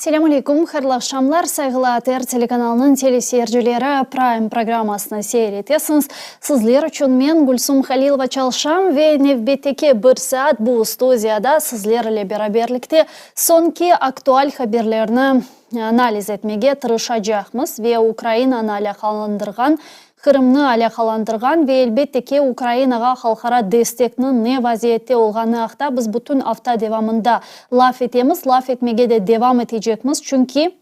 Selam алейкум, хайырлы акшамлар, сайгылы АТР телеканалының телесерджилері Prime программасына сейретесіңіз. Сізлер үшін мен Гульсум Халилова чалшам ве невбеттеке бір саат бұл студияда сізлерлі бераберлікте сонки актуаль хаберлерні анализ етмеге тырышачақмыз ве Украинаны алақаландырған Қырымны алақаландырған ве әлбеттеке Украинаға халқара дестекнің не вазиетте олғаны ақта біз бүтін авта девамында лаф етеміз, лаф етмеге де девам етежекміз, чүнки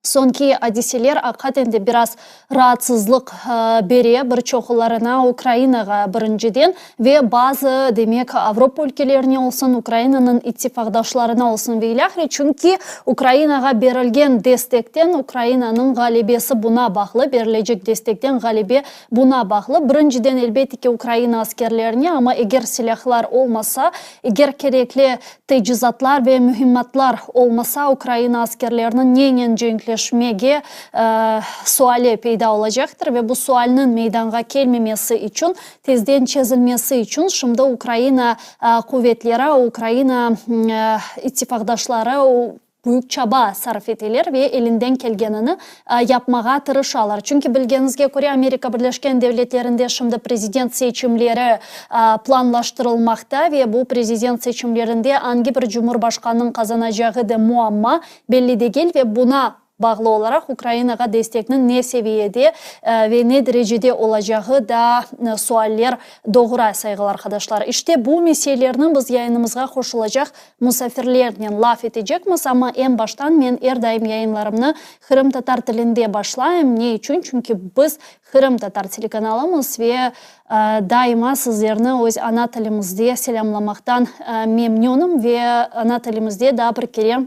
сонки адиселер ақатенде біраз раатсызлық бере бір чоқыларына Украинаға біріншіден ве базы демек Авропа өлкелеріне олсын, Украинаның иттифақдашларына олсын вейлахри, чүнки Украинаға берілген дестектен Украинаның ғалебесі бұна бақлы, берілежек дестектен ғалебе бұна бақлы. Біріншіден әлбеттеке Украина аскерлеріне, ама егер силахлар олмаса, егер кереклі тejizatlar ve mühimmatlar olmasa Ukraina askerlerinin neyin cenkleşmege suali peyda olacaktır ve bu sualinin meydana gelmemesi için, tezden çözülmesi için şimdi Ukraina kuvvetleri, Ukraina ittifakdaşları büyük çaba sarf ettiler ve elinden gelgenini yapmağa tırışalar. Çünkü bilgenizge göre Amerika Birleşken Devletleri'nde şimdi prezident seçimleri planlaştırılmakta ve bu prezident seçimlerinde hangi bir cumhurbaşkanının kazanacağı da muamma belli değil ve buna bağlı olarak Ukrayna'ya destekinin ne seviyede ve ne derecede olacağı da sualler doğru saygılar arkadaşlar. İşte bu meselelerinin biz yayınımızga koşulacak musafirlerden laf edecekmiz ama en baştan ben her daim yayınlarımını Kırım Tatar tilinde başlayayım. Ne için? Çünkü biz Kırım Tatar telekanalımız ve daima sizlerini öz ana tilimizde selamlamaktan memnunum ve ana tilimizde daha bir kere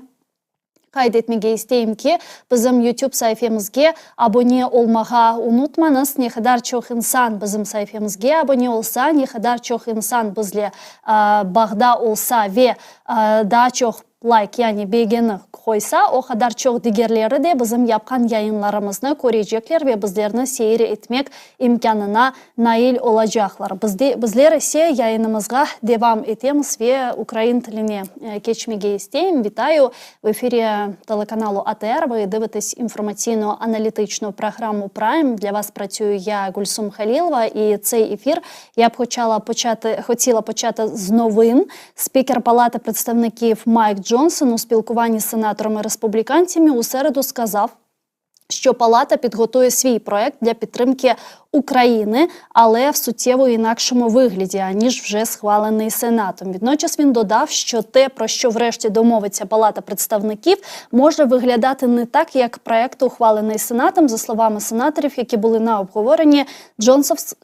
kaydetmege isteyim ki bizim YouTube sayfamızga abone olmağa unutmanız. Ne kadar çok insan bizim sayfamızga abone olsa, ne kadar çok insan bizle bağda olsa ve daha çok like yani beğeni koysa o kadar çok diğerleri de bizim yapkan yayınlarımızı görecekler ve bizlerini seyir etmek imkanına nail olacaklar. Bizler ise yayınımızga devam etemiz ve Ukrayna tiline geçmege isteyim. Вітаю в ефірі телеканалу АТР. Ви дивитесь інформаційно-аналітичну програму Prime. Для вас працюю я, Гульсум Халилова, і цей ефір я б хотіла почати з новин. Спікер Палати представників Майк Джонсон у спілкуванні з сенаторами-республіканцями у середу сказав, що Палата підготує свій проект для підтримки України, але в суттєво інакшому вигляді, аніж вже схвалений Сенатом. Водночас він додав, що те, про що врешті домовиться Палата представників, може виглядати не так, як проект, ухвалений Сенатом. За словами сенаторів, які були на обговоренні,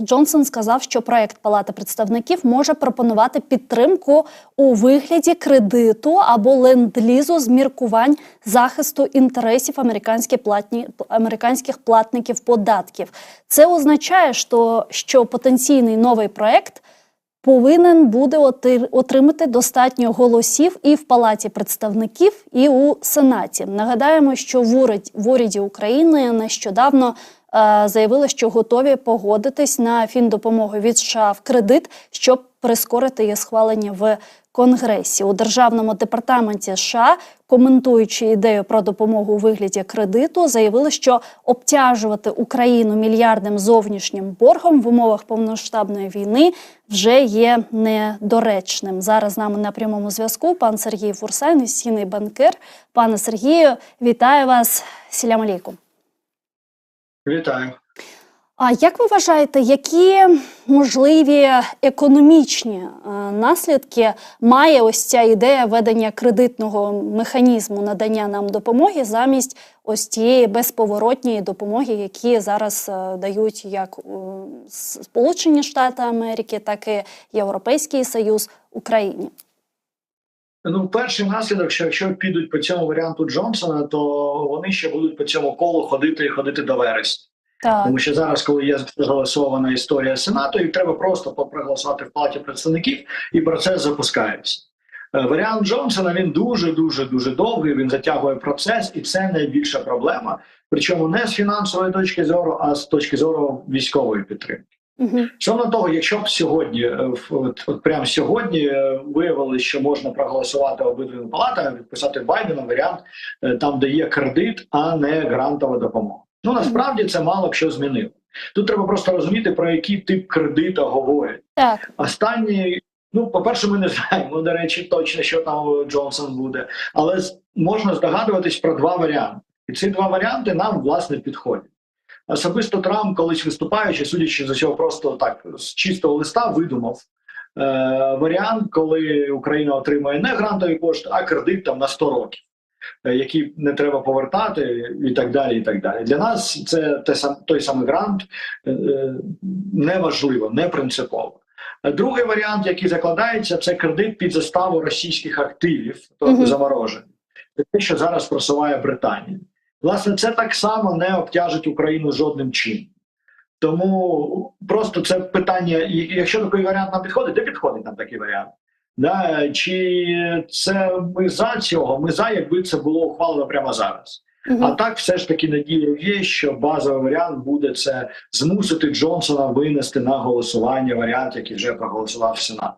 Джонсон сказав, що проект Палати представників може пропонувати підтримку у вигляді кредиту або ленд-лізу з міркувань захисту інтересів американських платників податків. Це означає, що потенційний новий проект повинен буде отримати достатньо голосів і в Палаті представників, і у Сенаті. Нагадаємо, що в уряді України нещодавно заявили, що готові погодитись на фіндопомогу від США в кредит, щоб прискорити її схвалення в Конгресі. У Державному департаменті США, коментуючи ідею про допомогу у вигляді кредиту, заявили, що обтяжувати Україну мільярдним зовнішнім боргом в умовах повномасштабної війни вже є недоречним. Зараз з нами на прямому зв'язку пан Сергій Фурса, інвестиційний банкир. Пане Сергію, вітаю вас. Селям алейкум. Вітаю. А як ви вважаєте, які можливі економічні наслідки має ось ця ідея ведення кредитного механізму надання нам допомоги замість ось тієї безповоротньої допомоги, які зараз дають як Сполучені Штати Америки, так і Європейський Союз Україні? Ну, перший наслідок, що якщо підуть по цьому варіанту Джонсона, то вони ще будуть по цьому колу ходити до вересня. Так. Тому що зараз, коли є проголосована історія Сенату, їх треба просто проголосувати в Палаті представників, і процес запускається. Варіант Джонсона, він дуже довгий, він затягує процес, і це найбільша проблема. Причому не з фінансової точки зору, а з точки зору військової підтримки. Стосовно того, якщо б сьогодні, от прямо сьогодні виявилося, що можна проголосувати обидвими палатами, відписати Байдена варіант, там де є кредит, а не грантова допомога. Ну, насправді це мало б що змінило. Тут треба просто розуміти, про який тип кредиту говорять. Так. Останній, ну, по-перше, ми не знаємо, до речі, точно, що там Джонсон буде. Але можна здогадуватись про два варіанти. І ці два варіанти нам, власне, підходять. Особисто Трамп, колись виступаючи, судячи з усього, просто так, з чистого листа видумав варіант, коли Україна отримає не грантові кошти, а кредит там на 100 років, які не треба повертати і так далі, і так далі. Для нас це той самий грант неважливо, не принципово. Другий варіант, який закладається, це кредит під заставу російських активів, тобто заморожені. Це те, що зараз просуває Британія. Власне, це так само не обтяжить Україну жодним чином. Тому просто це питання, якщо такий варіант нам підходить, де підходить нам такий варіант? Да? Чи це ми за цього? Ми за, якби це було ухвалено прямо зараз. А так все ж таки надія є, що базовий варіант буде це змусити Джонсона винести на голосування варіант, який вже проголосував Сенат.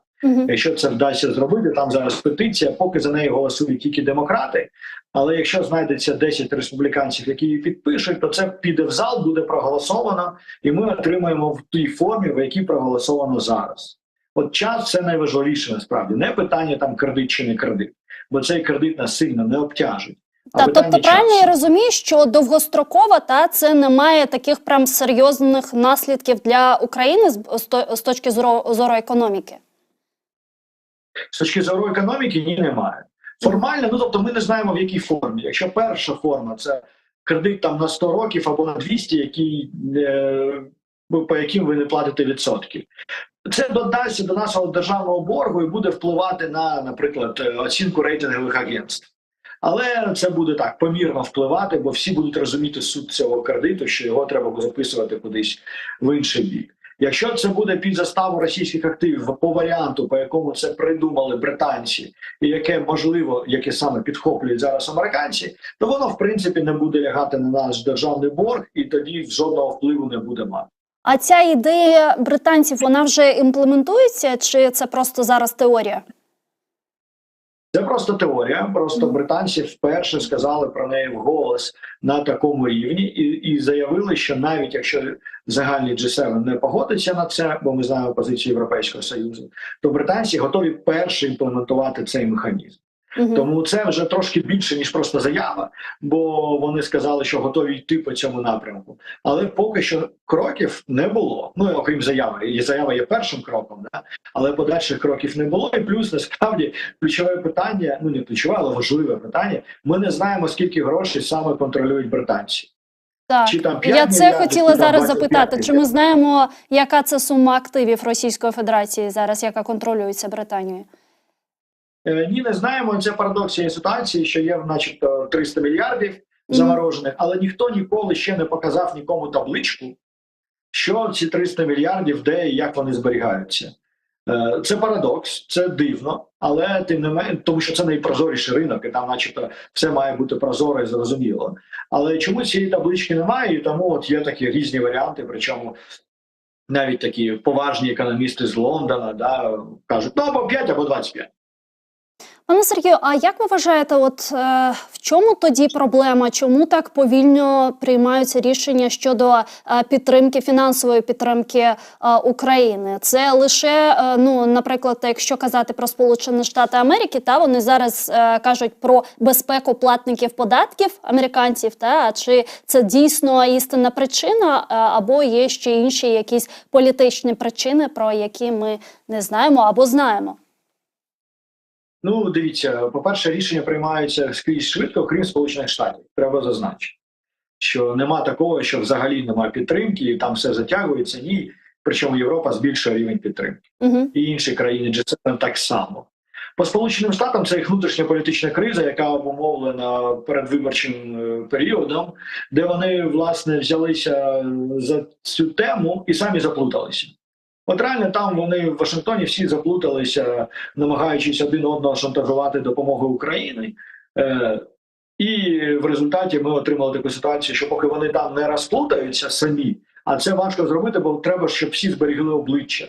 Якщо це вдасться зробити, там зараз петиція, поки за неї голосують тільки демократи, але якщо знайдеться 10 республіканців, які її підпишуть, то це піде в зал, буде проголосовано, і ми отримаємо в тій формі, в якій проголосовано зараз. От час – це найважливіше насправді. Не питання там кредит чи не кредит, бо цей кредит нас сильно не обтяжить. Тобто правильно я розумію, що довгостроково це не має таких прям серйозних наслідків для України з точки зору економіки? З точки зору економіки ні, немає. Формально, ну тобто ми не знаємо в якій формі. Якщо перша форма – це кредит там на 100 років або на 200, по яким ви не платите відсотки. Це додасться до нашого державного боргу і буде впливати на, наприклад, оцінку рейтингових агентств. Але це буде так, помірно впливати, бо всі будуть розуміти суть цього кредиту, що його треба записувати кудись в інший бік. Якщо це буде під заставу російських активів по варіанту, по якому це придумали британці, і яке саме підхоплюють зараз американці, то воно, в принципі, не буде лягати на наш державний борг, і тоді жодного впливу не буде мати. А ця ідея британців, вона вже імплементується, чи це просто зараз теорія? Це просто теорія, просто британці вперше сказали про неї вголос на такому рівні і заявили, що навіть якщо загальний G7 не погодиться на це, бо ми знаємо позицію Європейського Союзу, то британці готові перші імплементувати цей механізм. Тому це вже трошки більше, ніж просто заява, бо вони сказали, що готові йти по цьому напрямку. Але поки що кроків не було. Ну, окрім заяви. І заява є першим кроком, да? Але подальших кроків не було. І плюс, насправді, ключове питання, ну не ключове, але важливе питання, ми не знаємо, скільки грошей саме контролюють британці. Так, я це хотіла зараз запитати. Чи ми знаємо, яка це сума активів Російської Федерації зараз, яка контролюється Британією? Ні, не знаємо. Це парадокс цієї ситуації, що є начебто 300 мільярдів заморожених, але ніхто ніколи ще не показав нікому табличку, що ці 300 мільярдів, де і як вони зберігаються. Це парадокс, це дивно, але тим не менше, тому що це найпрозоріший ринок, і там начебто все має бути прозоро і зрозуміло. Але чому цієї таблички немає, і тому от є такі різні варіанти, причому навіть такі поважні економісти з Лондона кажуть, ну або 5, або 25. Пане Сергію, а як ви вважаєте, в чому тоді проблема? Чому так повільно приймаються рішення щодо фінансової підтримки України? Це лише, наприклад, якщо казати про Сполучені Штати Америки, вони зараз кажуть про безпеку платників податків, американців, чи це дійсно істинна причина, або є ще інші якісь політичні причини, про які ми не знаємо або знаємо? Ну, дивіться, по-перше, рішення приймаються скрізь швидко, крім Сполучених Штатів. Треба зазначити, що нема такого, що взагалі немає підтримки, і там все затягується. Ні, причому Європа збільшує рівень підтримки. І інші країни G7 так само. По Сполученим Штатам це їх внутрішня політична криза, яка обумовлена передвиборчим періодом, де вони, власне, взялися за цю тему і самі заплуталися. От реально там вони в Вашингтоні всі заплуталися, намагаючись один одного шантажувати допомогою України. І в результаті ми отримали таку ситуацію, що поки вони там не розплутаються самі, А це важко зробити, бо треба, щоб всі зберігли обличчя.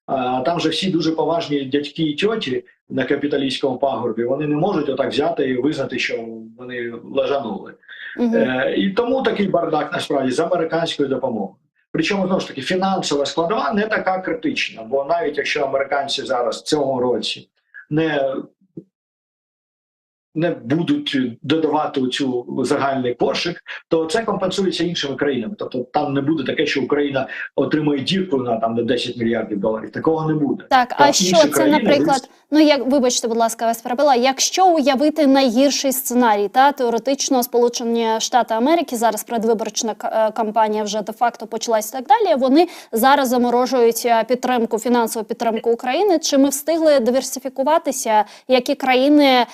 А там же всі дуже поважні дядьки і тьоті на капіталістському пагорбі, вони не можуть отак взяти і визнати, що вони лажанули. І тому такий бардак насправді з американською допомогою. Причому, знову ж таки, фінансова складова не така критична, бо навіть якщо американці зараз в цьому році не будуть додавати у цю загальний кошик, то це компенсується іншими країнами. Тобто там не буде таке, що Україна отримує дірку на там 10 мільярдів доларів. Такого не буде. Так, а що це, наприклад, вибачте, будь ласка, вас перебила, якщо уявити найгірший сценарій, теоретично Сполучені Штати Америки, зараз предвиборча кампанія вже де-факто почалась і так далі, вони зараз заморожують фінансову підтримку України. Чи ми встигли диверсифікуватися? Які країни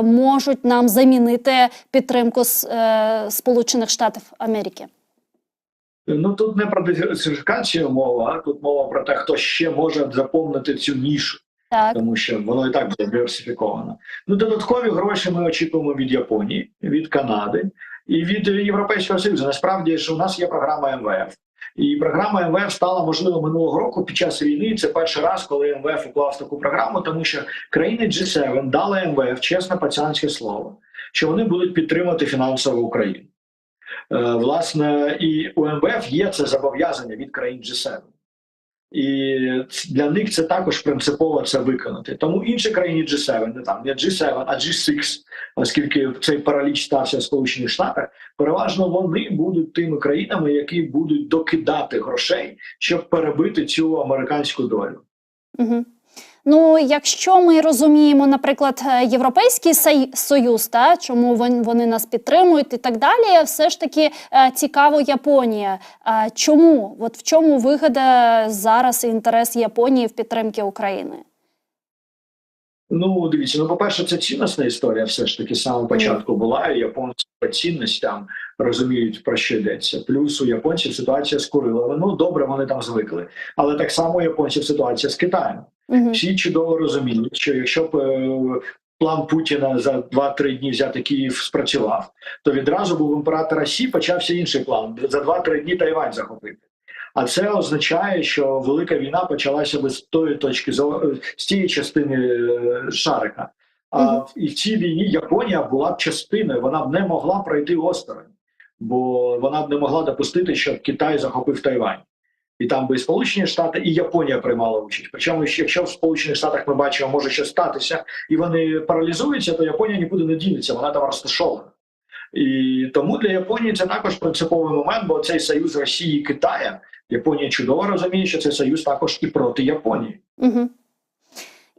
можуть нам замінити підтримку Сполучених Штатів Америки? Тут не про диверсифікацію мова, а тут мова про те, хто ще може заповнити цю нішу. Так. Тому що воно і так буде диверсифіковано. Додаткові гроші ми очікуємо від Японії, від Канади і від Європейського Союзу. Насправді ж у нас є програма МВФ. І програма МВФ стала можливо минулого року під час війни. Це перший раз, коли МВФ уклав таку програму, тому що країни G7 дали МВФ чесне пацанське слово, що вони будуть підтримувати фінансово Україну. Власне, і у МВФ є це зобов'язання від країн G7. І для них це також принципово це виконати. Тому інші країни G7, не G7, а G6, оскільки цей параліч стався в Сполучених Штатах, переважно вони будуть тими країнами, які будуть докидати грошей, щоб перебити цю американську долю. Угу. Якщо ми розуміємо, наприклад, Європейський Союз, чому вони нас підтримують і так далі, все ж таки цікаво Японія. Чому? В чому вигода зараз і інтерес Японії в підтримці України? Дивіться, по-перше, це цінностна історія все ж таки з самого початку була, і японці по цінностям розуміють, про що йдеться. Плюс у японців ситуація з Курилами. Добре, вони там звикли. Але так само у японців ситуація з Китаєм. Всі чудово розуміють, що якщо план Путіна за 2-3 дні взяти Київ спрацював, то відразу був імператора Сі, почався інший план – за 2-3 дні Тайвань захопити. А це означає, що велика війна почалася би з тої точки зору, з тієї частини шарика. І в цій війні Японія була б частиною, вона б не могла пройти осторонь, бо вона б не могла допустити, щоб Китай захопив Тайвань. І там би і Сполучені Штати, і Японія приймала участь. Причому, якщо в Сполучених Штатах ми бачимо, може щось статися, і вони паралізуються, то Японія нікуди не дінеться, вона там розташована. І тому для Японії це також принциповий момент, бо цей союз Росії і Китаю, Японія чудово розуміє, що цей союз також і проти Японії. Угу.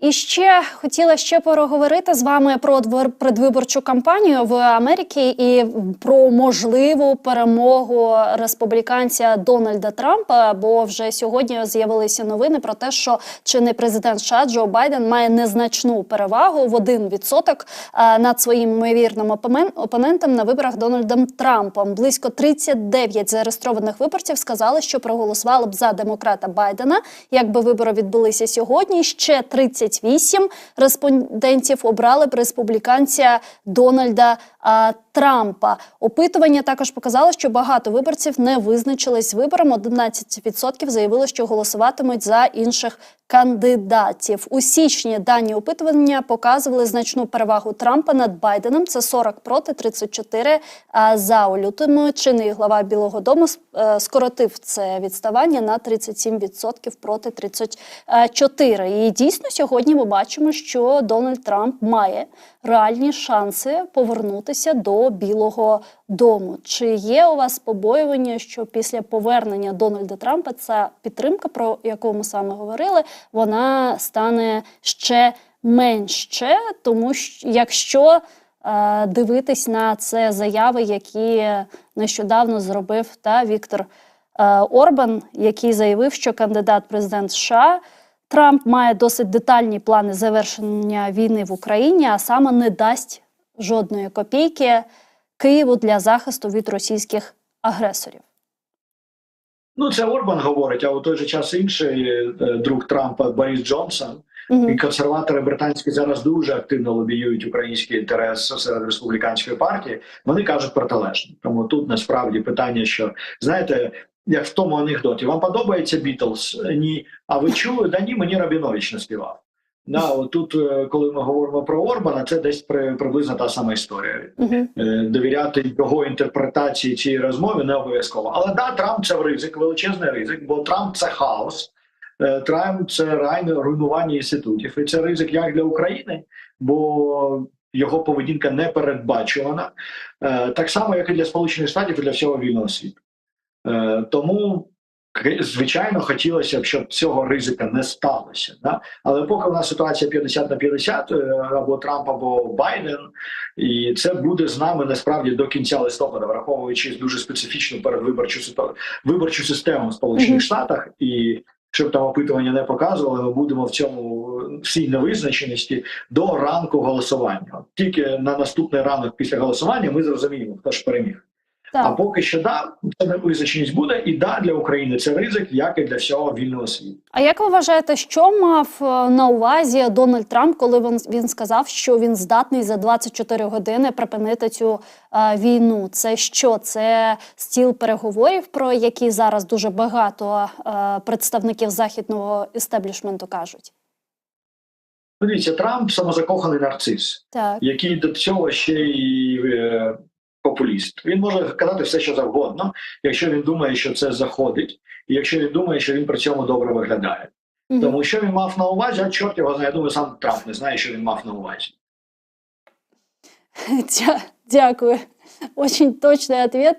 І ще хотіла поговорити з вами про предвиборчу кампанію в Америці і про можливу перемогу республіканця Дональда Трампа, бо вже сьогодні з'явилися новини про те, що чинний президент США Джо Байден має незначну перевагу в 1% над своїм ймовірним опонентом на виборах Дональдом Трампом. Близько 39 зареєстрованих виборців сказали, що проголосували б за демократа Байдена, якби вибори відбулися сьогодні. Ще 38 респондентів обрали б республіканця Дональда Трампа. Опитування також показало, що багато виборців не визначились з вибором. 11% заявили, що голосуватимуть за інших кандидатів. У січні дані опитування показували значну перевагу Трампа над Байденом. Це 40 проти, 34 за. У лютому чинний глава Білого дому скоротив це відставання на 37% проти 34%. І дійсно сьогодні ми бачимо, що Дональд Трамп має реальні шанси повернутися до Білого дому. Чи є у вас побоювання, що після повернення Дональда Трампа ця підтримка, про яку ми саме говорили, вона стане ще менше, тому що якщо дивитись на це заяви, які нещодавно зробив Віктор Орбан, який заявив, що кандидат президент США Трамп має досить детальні плани завершення війни в Україні, а саме не дасть жодної копійки Києву для захисту від російських агресорів. Це Орбан говорить, а у той же час інший друг Трампа Борис Джонсон, І консерватори британські зараз дуже активно лобіюють український інтерес серед республіканської партії. Вони кажуть протилежне. Тому тут насправді питання, що, знаєте, як в тому анекдоті, вам подобається Бітлз? Ні. А ви чули? Да ні, мені Рабінович наспівав. Тут, коли ми говоримо про Орбана, це десь приблизно та сама історія. Довіряти його інтерпретації цієї розмови не обов'язково. Але да, Трамп – це ризик, величезний ризик, бо Трамп – це хаос. Трамп – це реальне руйнування інститутів. І це ризик як для України, бо його поведінка не передбачувана. Так само, як і для Сполучених Штатів, і для всього вільного світу. Тому, звичайно, хотілося б, щоб цього ризика не сталося. Да? Але поки у нас ситуація 50/50, або Трамп, або Байден, і це буде з нами насправді до кінця листопада, враховуючи дуже специфічну виборчу систему в Сполучених Штатах. І щоб там опитування не показували, ми будемо в цій невизначеності до ранку голосування. Тільки на наступний ранок після голосування ми зрозуміємо, хто ж переміг. Так. А поки що, да, це невизначеність буде, і да, для України це ризик, як і для всього вільного світу. А як ви вважаєте, що мав на увазі Дональд Трамп, коли він сказав, що він здатний за 24 години припинити цю війну? Це що? Це стіл переговорів, про які зараз дуже багато представників західного істеблішменту кажуть? Дивіться, Трамп – самозакоханий нарцис, який до цього ще й популіст. Він може казати все, що завгодно, якщо він думає, що це заходить, і якщо він думає, що він при цьому добре виглядає. Тому що він мав на увазі, а чорт його знає, я думаю, сам Трамп не знає, що він мав на увазі. Дякую. Очень точний ответ.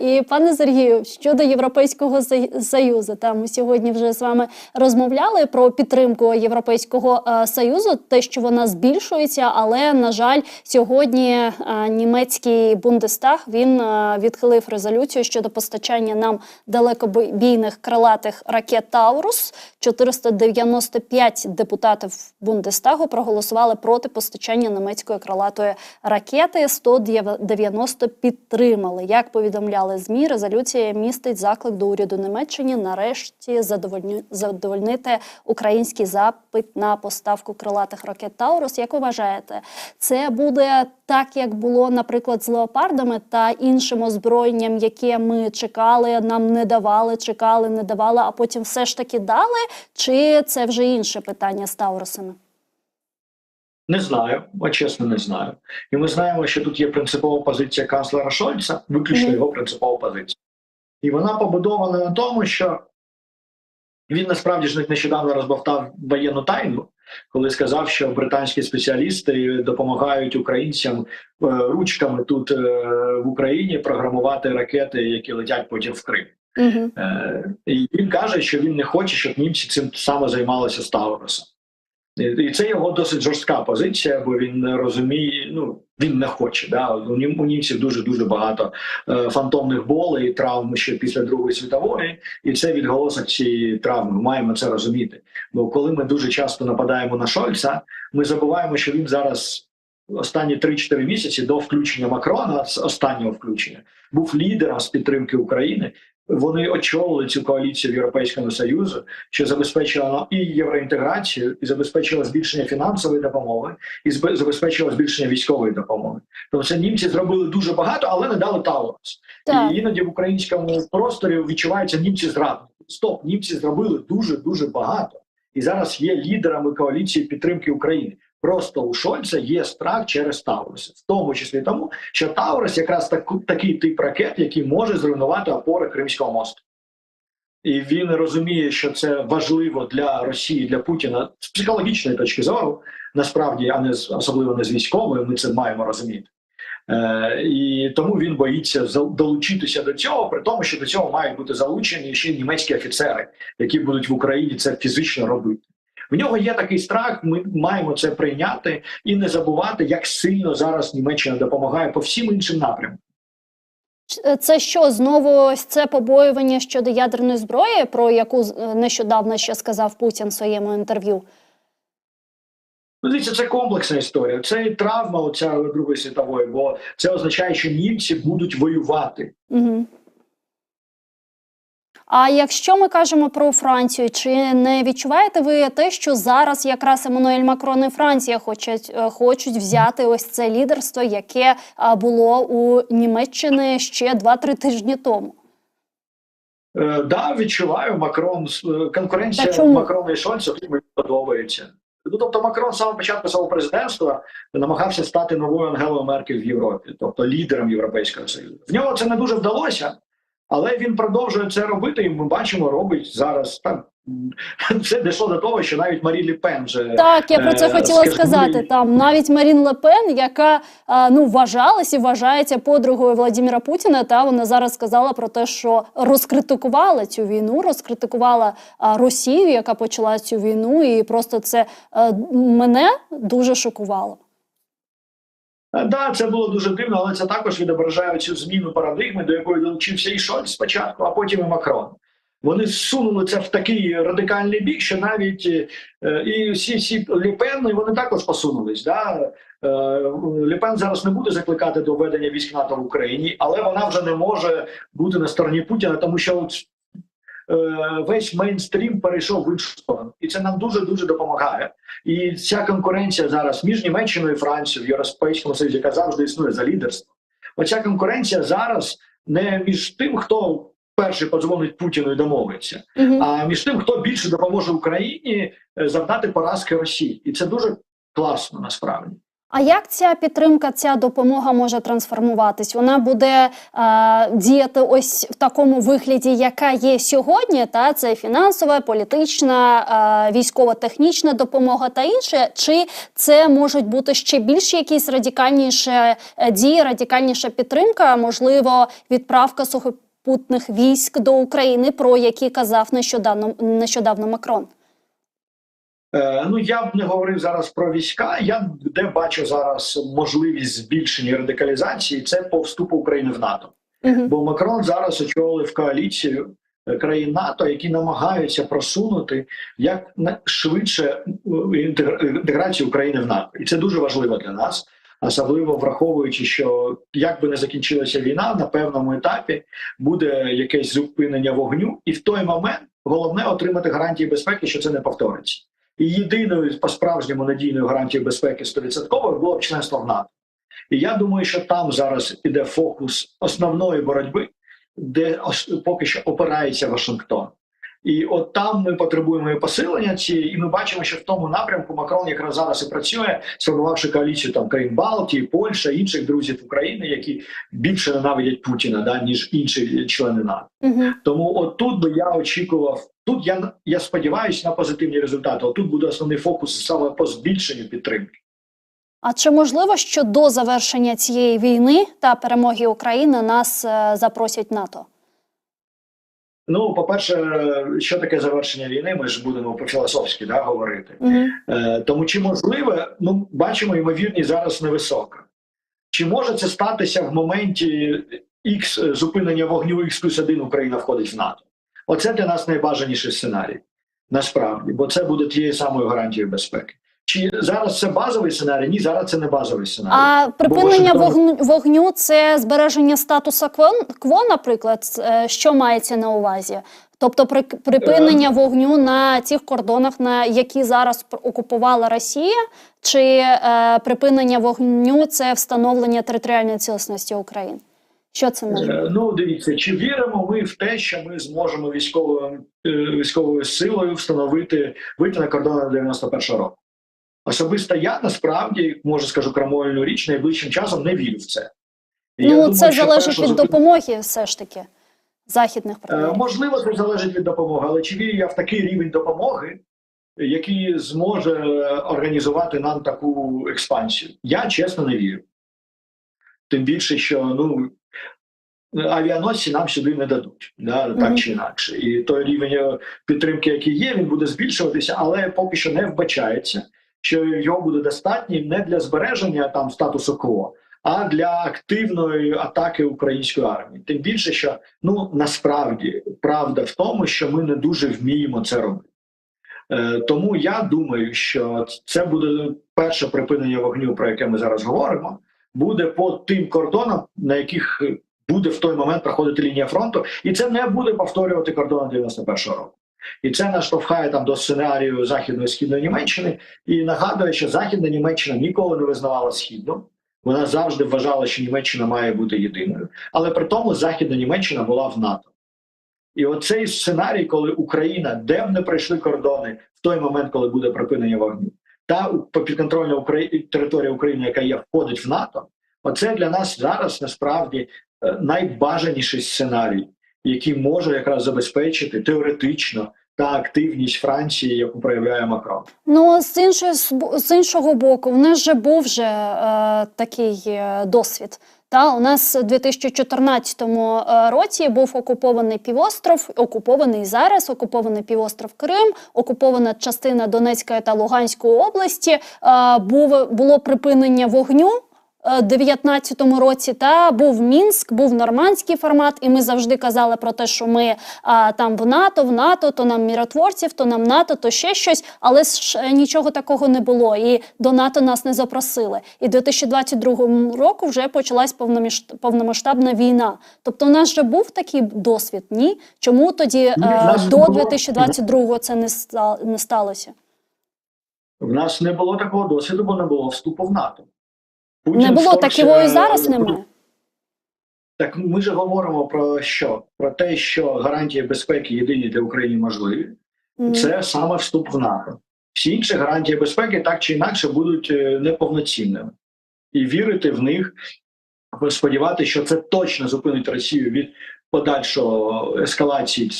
І, пане Сергію, щодо Європейського Союзу, там ми сьогодні вже з вами розмовляли про підтримку Європейського Союзу, те, що вона збільшується, але, на жаль, сьогодні німецький Бундестаг, він відхилив резолюцію щодо постачання нам далекобійних крилатих ракет «Таурус». 495 депутатів Бундестагу проголосували проти постачання німецької крилатої ракети, 190 підтримали. Як повідомляли ЗМІ, резолюція містить заклик до уряду Німеччини нарешті задовольнити український запит на поставку крилатих ракет «Таурус». Як ви вважаєте, це буде так, як було, наприклад, з «Леопардами» та іншим озброєнням, яке ми чекали, нам не давали, чекали, не давали, а потім все ж таки дали? Чи це вже інше питання з «Таурусами»? Не знаю, чесно не знаю. І ми знаємо, що тут є принципова позиція канцлера Шольца, виключно його принципова позиція. І вона побудована на тому, що він насправді ж нещодавно розбовтав воєнну тайну, коли сказав, що британські спеціалісти допомагають українцям ручками тут в Україні програмувати ракети, які летять потім в Крим. І він каже, що він не хоче, щоб німці цим саме займалися з Таурусом. І це його досить жорстка позиція, бо він не розуміє, він не хоче. Да? У німців дуже-дуже багато фантомних болей, травм ще після Другої світової, і це відголосок цієї травми. Ми маємо це розуміти. Бо коли ми дуже часто нападаємо на Шольца, ми забуваємо, що він зараз останні 3-4 місяці до включення Макрона, останнього включення, був лідером з підтримки України. Вони очолили цю коаліцію в Європейському Союзу, що забезпечила і євроінтеграцію, і забезпечила збільшення фінансової допомоги, і забезпечила збільшення військової допомоги. Тобто це німці зробили дуже багато, але не дали Таурус. І іноді в українському просторі відчуваються німці зрадники. Стоп, німці зробили дуже-дуже багато. І зараз є лідерами коаліції підтримки України. Просто у Шольца є страх через Таурус. В тому числі тому, що Таурус якраз такий тип ракет, який може зруйнувати опори Кримського мосту. І він розуміє, що це важливо для Росії, для Путіна з психологічної точки зору, насправді, а не особливо не з військової, ми це маємо розуміти. І тому він боїться долучитися до цього, при тому, що до цього мають бути залучені ще німецькі офіцери, які будуть в Україні це фізично робити. В нього є такий страх, ми маємо це прийняти і не забувати, як сильно зараз Німеччина допомагає по всім іншим напрямкам. Це що, знову ось це побоювання щодо ядерної зброї, про яку нещодавно ще сказав Путін в своєму інтерв'ю? Дивіться, це комплексна історія. Це і травма оця Другої світової, бо це означає, що німці будуть воювати. А якщо ми кажемо про Францію, чи не відчуваєте ви те, що зараз якраз Еммануель Макрон і Франція хочуть взяти ось це лідерство, яке було у Німеччині ще 2-3 тижні тому? Да, відчуваю. Конкуренція Макрона і Шольца мені подобається. Ну, тобто Макрон з самого початку свого президентства намагався стати новою Ангелою Меркель в Європі, тобто лідером Європейського Союзу. В нього це не дуже вдалося, але він продовжує це робити, і ми бачимо, робить зараз. Так, все дійшло до того, що навіть Марін Ле Пен вже... Так, я про це хотіла сказати. Там навіть Марін Ле Пен, яка вважалась і вважається подругою Владимира Путіна, та вона зараз сказала про те, що розкритикувала цю війну, розкритикувала Росію, яка почала цю війну, і просто це мене дуже шокувало. Да, це було дуже дивно, але це також відображає цю зміну парадигми, до якої долучився і Шольц спочатку, а потім і Макрон. Вони зсунули це в такий радикальний бік, що навіть і всі Ле Пен, вони також посунулись. Да? Ле Пен зараз не буде закликати до введення військ НАТО в Україні, але вона вже не може бути на стороні Путіна, тому що весь мейнстрім перейшов в іншу сторону. І це нам дуже-дуже допомагає. І ця конкуренція зараз між Німеччиною і Францією в Європейському Союзі, яка завжди існує за лідерство. Оця конкуренція зараз не між тим, хто перший подзвонить Путіну і домовиться, а між тим, хто більше допоможе Україні завдати поразки Росії. І це дуже класно насправді. А як ця підтримка, ця допомога може трансформуватись? Вона буде діяти ось в такому вигляді, яка є сьогодні, та це фінансова, політична, військово-технічна допомога та інше? Чи це можуть бути ще більш якісь радикальніші дії, радикальніша підтримка, можливо, відправка сухопутних військ до України, про які казав нещодавно Макрон? Ну, я б не говорив зараз про війська. Я де бачу зараз можливість збільшення радикалізації, це по вступу України в НАТО. Бо Макрон зараз очолив коаліцію країн НАТО, які намагаються просунути як швидше інтеграцію України в НАТО. І це дуже важливо для нас, особливо враховуючи, що як би не закінчилася війна, на певному етапі буде якесь зупинення вогню, і в той момент головне отримати гарантії безпеки, що це не повториться. І єдиною по-справжньому надійною гарантією безпеки 100% було б членство в НАТО. І я думаю, що там зараз іде фокус основної боротьби, де поки що опирається Вашингтон. І от там ми потребуємо і посилення цієї, і ми бачимо, що в тому напрямку Макрон якраз зараз і працює, сформувавши коаліцію там країн Балтії, Польща, інших друзів України, які більше ненавидять Путіна, да, ніж інші члени НАТО. Тому от тут би я очікував, тут я сподіваюся на позитивні результати. Отут буде основний фокус саме по збільшенню підтримки. А чи можливо, що до завершення цієї війни та перемоги України нас запросять НАТО? Ну, по-перше, що таке завершення війни, ми ж будемо по-філософськи говорити. Тому чи можливе, ну, бачимо, ймовірність зараз невисока. Чи може це статися в моменті X зупинення вогню X+1 Україна входить в НАТО? Оце для нас найбажаніший сценарій, насправді, бо це буде тією самою гарантією безпеки. Чи зараз це базовий сценарій? Ні, зараз це не базовий сценарій. А припинення вогню – це збереження статусу кво, наприклад? Що мається на увазі? Тобто припинення вогню на цих кордонах, на які зараз окупувала Росія? Чи припинення вогню – це встановлення територіальної цілісності України? Що це може? Ну, дивіться, чи віримо ми в те, що ми зможемо військовою силою вийти на кордони 91-го року? Особисто я, насправді, можу скажу крамольну річ, найближчим часом не вірю в це. Ну, думаю, це залежить від допомоги все ж таки, західних партнерів. Можливо, це залежить від допомоги, але чи вірю я в такий рівень допомоги, який зможе організувати нам таку експансію? Я, чесно, не вірю. Тим більше, що, авіаносці нам сюди не дадуть, так чи інакше. І той рівень підтримки, який є, він буде збільшуватися, але поки що не вбачається, що його буде достатньо не для збереження там статусу кво, а для активної атаки української армії. Тим більше, що насправді правда в тому, що ми не дуже вміємо це робити. Тому я думаю, що це буде перше припинення вогню, про яке ми зараз говоримо, буде по тим кордонам, на яких буде в той момент проходити лінія фронту, і це не буде повторювати кордони 91-го року. І це нас штовхає там до сценарію Західної Східної Німеччини. І нагадує, що Західна Німеччина ніколи не визнавала Східну. Вона завжди вважала, що Німеччина має бути єдиною. Але при тому Західна Німеччина була в НАТО. І оцей сценарій, коли Україна, де б не пройшли кордони в той момент, коли буде припинення вогню, та підконтрольна територія України, яка є, входить в НАТО, оце для нас зараз насправді найбажаніший сценарій, який може якраз забезпечити теоретично та активність Франції, яку проявляє Макрон. Ну, з іншого боку, в нас же був такий досвід. У нас у 2014 році був окупований півостров, окупований зараз, окупований півостров Крим, окупована частина Донецької та Луганської області, було припинення вогню у 2019 році, та був Мінськ, був нормандський формат, і ми завжди казали про те, що ми там в НАТО, то нам миротворців, то нам НАТО, то ще щось, але нічого такого не було, і до НАТО нас не запросили. І в 2022 року вже почалась повномасштабна війна. Тобто у нас вже був такий досвід, ні? Чому тоді до 2022 це не сталося? В нас не було такого досвіду, бо не було вступу в НАТО. Не було, так його і зараз немає. Так ми ж говоримо про що? Про те, що гарантії безпеки єдині для України можливі. Це саме вступ в НАТО. Всі інші гарантії безпеки так чи інакше будуть неповноцінними. І вірити в них, сподіватися, що це точно зупинить Росію від подальшого ескалації,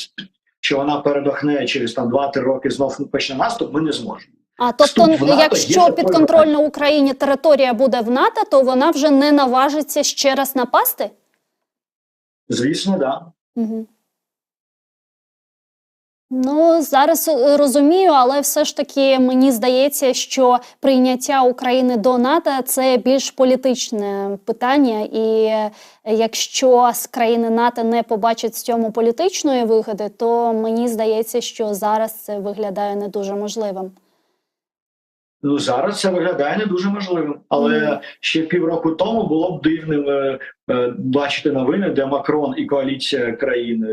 що вона передохне через 2-3 роки знов почне наступ, ми не зможемо. Тобто, якщо підконтрольна Україні територія буде в НАТО, то вона вже не наважиться ще раз напасти? Звісно, так. Да. Угу. Ну, зараз розумію, але все ж таки мені здається, що прийняття України до НАТО – це більш політичне питання. І якщо з країни НАТО не побачать в цьому політичної вигоди, то мені здається, що зараз це виглядає не дуже можливим. Ну, зараз це виглядає не дуже можливим. Але ще півроку тому було б дивним бачити новини, де Макрон і коаліція країн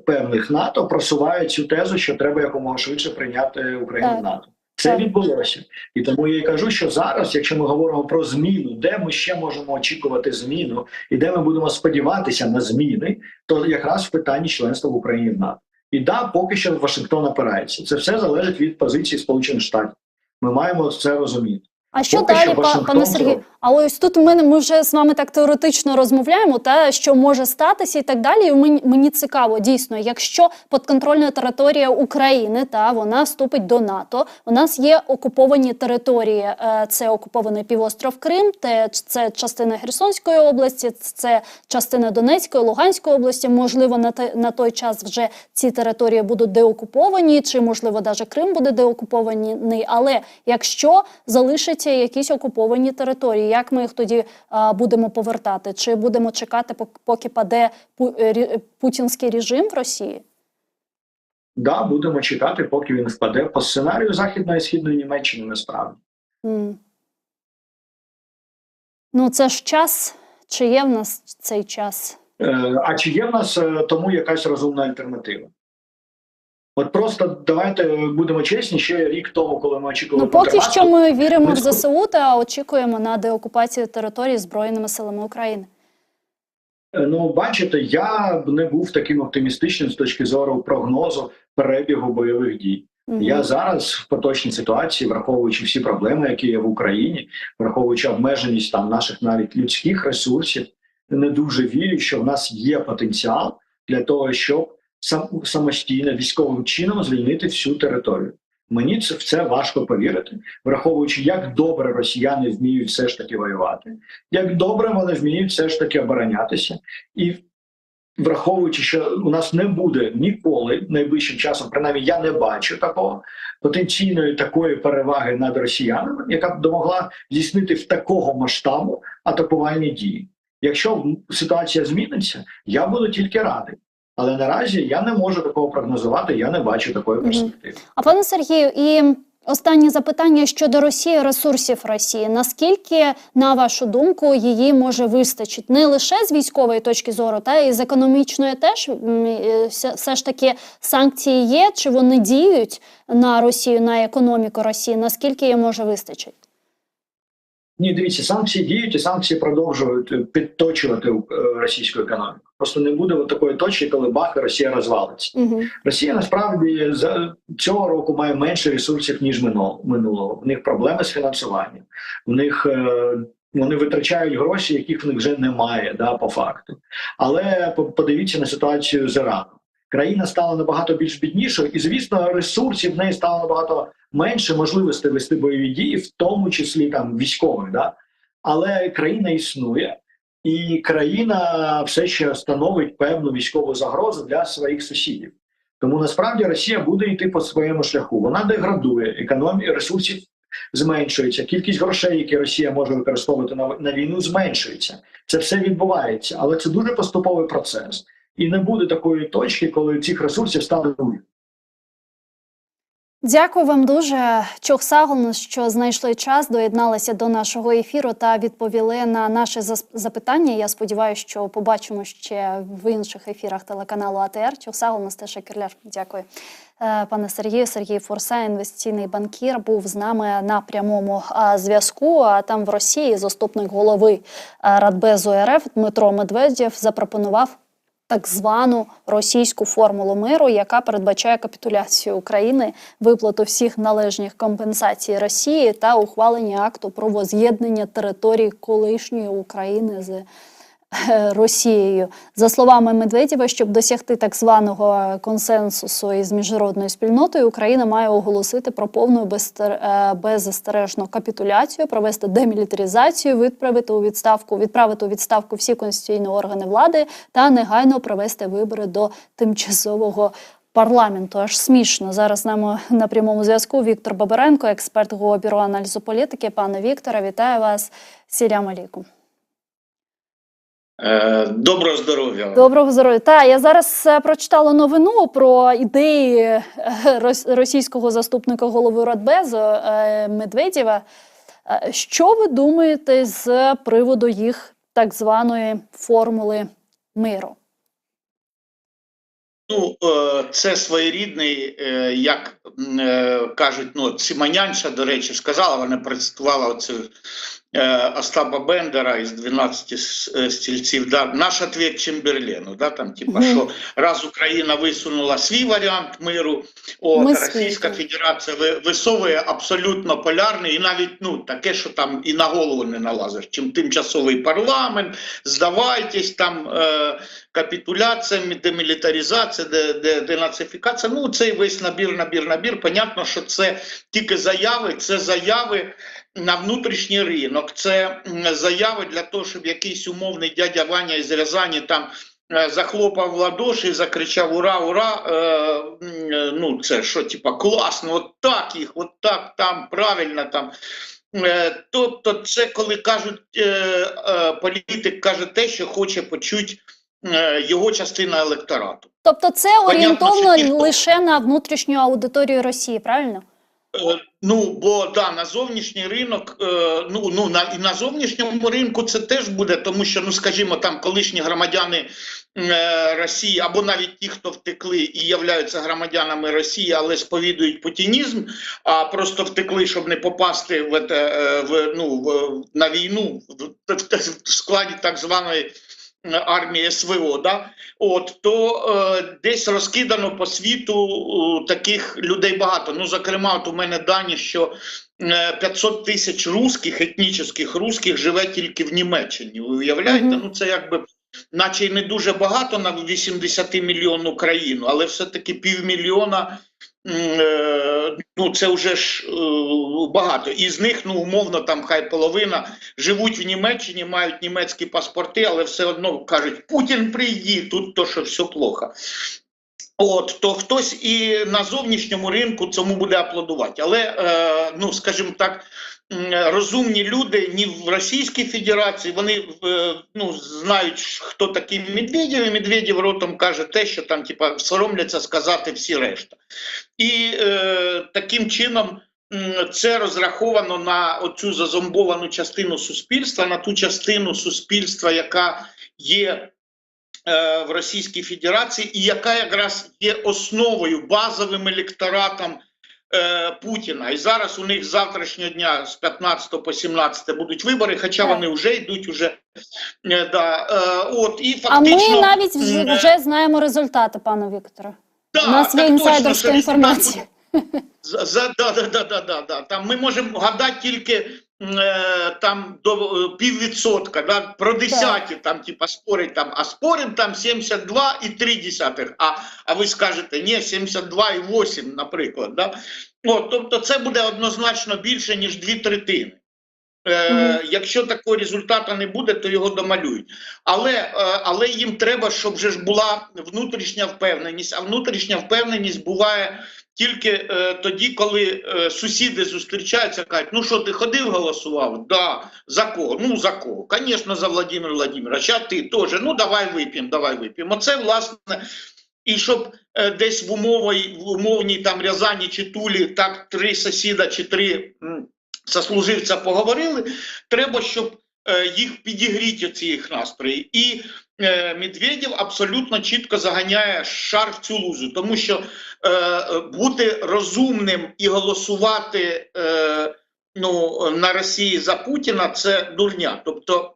певних НАТО просувають цю тезу, що треба якомога швидше прийняти Україну в НАТО. Це відбулося. І тому я й кажу, що зараз, якщо ми говоримо про зміну, де ми ще можемо очікувати зміну, і де ми будемо сподіватися на зміни, то якраз в питанні членства в Україні в НАТО. І да, поки що Вашингтон опирається. Це все залежить від позиції Сполучених Штатів. Ми маємо це розуміти. А що далі, пане Сергію? А ось тут ми вже з вами так теоретично розмовляємо, що може статися і так далі. І мені цікаво, дійсно, якщо підконтрольна територія України, вона вступить до НАТО, у нас є окуповані території, це окупований півостров Крим, це частина Херсонської області, це частина Донецької, Луганської області, можливо, на той час вже ці території будуть деокуповані, чи, можливо, навіть Крим буде деокупований, але якщо залишиться якісь окуповані території, як ми їх тоді будемо повертати? Чи будемо чекати, поки паде путінський режим в Росії? Да, будемо чекати, поки він впаде по сценарію Західної і Східної Німеччини, насправді. Ну, це ж час. Чи є в нас цей час? А чи є в нас тому якась розумна альтернатива? От просто давайте будемо чесні, ще рік тому, коли ми очікували... Поки що ми віримо в ЗСУ та очікуємо на деокупацію території Збройними силами України. Ну, бачите, я б не був таким оптимістичним з точки зору прогнозу перебігу бойових дій. Я зараз в поточній ситуації, враховуючи всі проблеми, які є в Україні, враховуючи обмеженість наших навіть людських ресурсів, не дуже вірю, що в нас є потенціал для того, щоб самостійно військовим чином звільнити всю територію. Мені в це важко повірити, враховуючи, як добре росіяни вміють все ж таки воювати, як добре вони вміють все ж таки оборонятися, і враховуючи, що у нас не буде ніколи найближчим часом, принаймні я не бачу такого потенційної такої переваги над росіянами, яка б домогла здійснити в такого масштабу атакувальні дії. Якщо ситуація зміниться, я буду тільки радий. Але наразі я не можу такого прогнозувати, я не бачу такої перспективи. А пане Сергію, і Останнє запитання щодо Росії, ресурсів Росії. Наскільки, на вашу думку, її може вистачити? Не лише з військової точки зору, та і з економічної теж? Все ж таки санкції є? Чи вони діють на Росію, на економіку Росії? Наскільки її може вистачити? Ні, дивіться, санкції діють і санкції продовжують підточувати російську економіку. Просто не буде такої точки, коли бах, і Росія розвалиться. Росія насправді цього року має менше ресурсів, ніж минулого. В них проблеми з фінансуванням. Вони витрачають гроші, яких в них вже немає, по факту. Але подивіться на ситуацію з Іраном. Країна стала набагато більш біднішою, і, звісно, ресурсів в неї стало набагато менше, можливостей вести бойові дії, в тому числі військових. Але країна існує, і країна все ще становить певну військову загрозу для своїх сусідів. Тому насправді Росія буде йти по своєму шляху. Вона деградує, економія ресурсів зменшується, кількість грошей, які Росія може використовувати на війну, зменшується. Це все відбувається, але це дуже поступовий процес. І не буде такої точки, коли цих ресурсів стане нуль. Дякую вам дуже, Чох Сагон, що знайшли час, доєдналися до нашого ефіру та відповіли на наші запитання. Я сподіваюся, що побачимо ще в інших ефірах телеканалу АТР. Чох Сагон, Настеша Кирляр. Дякую. Пане Сергію, Сергій Фурса, інвестиційний банкір, був з нами на прямому зв'язку. А там в Росії заступник голови Радбезу РФ Дмитро Медведєв запропонував так звану російську формулу миру, яка передбачає капітуляцію України, виплату всіх належних компенсацій Росії та ухвалення акту про воз'єднання територій колишньої України з Росією. За словами Медведєва, щоб досягти так званого консенсусу із міжнародною спільнотою, Україна має оголосити про повну беззастережну капітуляцію, провести демілітаризацію, відправити у відставку всі конституційні органи влади та негайно провести вибори до тимчасового парламенту. Аж смішно. Зараз з нами на прямому зв'язку Віктор Бабаренко, експерт ГО Бюро аналізу політики. Пане Вікторе, вітаю вас. Сілям алейкум. Доброго здоров'я. Доброго здоров'я. Я зараз прочитала новину про ідеї російського заступника голови Радбезу Медведєва. Що ви думаєте з приводу їх так званої формули миру? Це своєрідний, як кажуть, Симонянша, до речі, сказала, вона процитувала оцю Остапа Бендера із 12 стільців, наш ответ Чемберлену, що раз Україна висунула свій варіант миру, Російська Федерація висовує абсолютно полярний, і навіть таке, що там і на голову не налазиш, чим тимчасовий парламент, здавайтесь, капітуляція, демілітаризація, денацифікація, цей весь набір. Понятно, що це тільки заяви, це заяви на внутрішній ринок, це заяви для того, щоб якийсь умовний дядя Ваня із Рязані там захлопав в ладоші і закричав «Ура, ура!», це що, класно, от так їх, от так, там, правильно, там. Тобто це коли кажуть, політик каже те, що хоче почути його частина електорату. Тобто це орієнтовно лише на внутрішню аудиторію Росії, правильно? Бо на зовнішній ринок, і на зовнішньому ринку це теж буде, тому що, скажімо, там колишні громадяни Росії, або навіть ті, хто втекли і являються громадянами Росії, але сповідують путінізм, а просто втекли, щоб не попасти на війну в складі так званої армії СВО, то десь розкидано по світу таких людей багато. Зокрема, у мене дані, що 500 тисяч етнічних русських живе тільки в Німеччині. Ви уявляєте? Це наче й не дуже багато на 80-мільйонну країну, але все-таки 500 000 це вже ж багато. І з них, умовно, там хай половина живуть в Німеччині, мають німецькі паспорти, але все одно кажуть, Путін прийди, тут то, що все плохо. То хтось і на зовнішньому ринку цьому буде аплодувати. Але, скажімо так, розумні люди ні в Російській Федерації, вони знають, хто такий Медведєв, і Медведєв ротом каже те, що там соромляться сказати всі решта. І таким чином це розраховано на оцю зазомбовану частину суспільства, на ту частину суспільства, яка є в Російській Федерації і яка якраз є основою, базовим електоратом Путіна. І зараз у них з завтрашнього дня з 15 по 17 будуть вибори, хоча вони вже йдуть. І фактично, а ми навіть вже знаємо результати, пане Вікторе. У нас є інсайдерська інформація. Там ми можемо гадати тільки там до 0,5%, да, про десяті, там типа спорить, там, а спорим там 72,3, а ви скажете, ні, 72,8, наприклад. Да? Тобто це буде однозначно більше, ніж 2/3. Якщо такого результату не буде, то його домалюють. Але їм треба, щоб вже ж була внутрішня впевненість, а внутрішня впевненість буває тільки тоді, коли сусіди зустрічаються, кажуть, ну що, ти ходив, голосував? Да. За кого? Ну, за кого? Звісно, за Владимира Владимировича, а ти теж, ну, давай вип'ємо. Оце, власне, і щоб десь в умовній там Рязані чи Тулі так 3 сусіда чи 3 сослуживця поговорили, треба, щоб їх підігріти, ці їх настрої. І Медведєв абсолютно чітко заганяє шар в цю лузу, тому що бути розумним і голосувати на Росії за Путіна – це дурня. Тобто,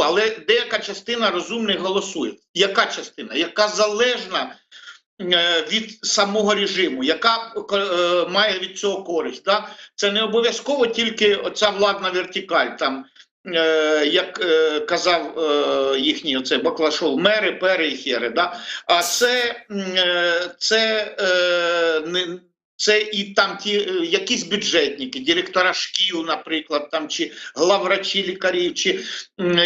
але деяка частина розумних голосує. Яка частина? Яка залежна від самого режиму, яка має від цього користь. Да? Це не обов'язково тільки оця владна вертикаль, там, як казав їхній Баклашов, мери, пери і хери. Да? А це і там ті якісь бюджетники, директора шкіл, наприклад, там, чи главврачі лікарів, чи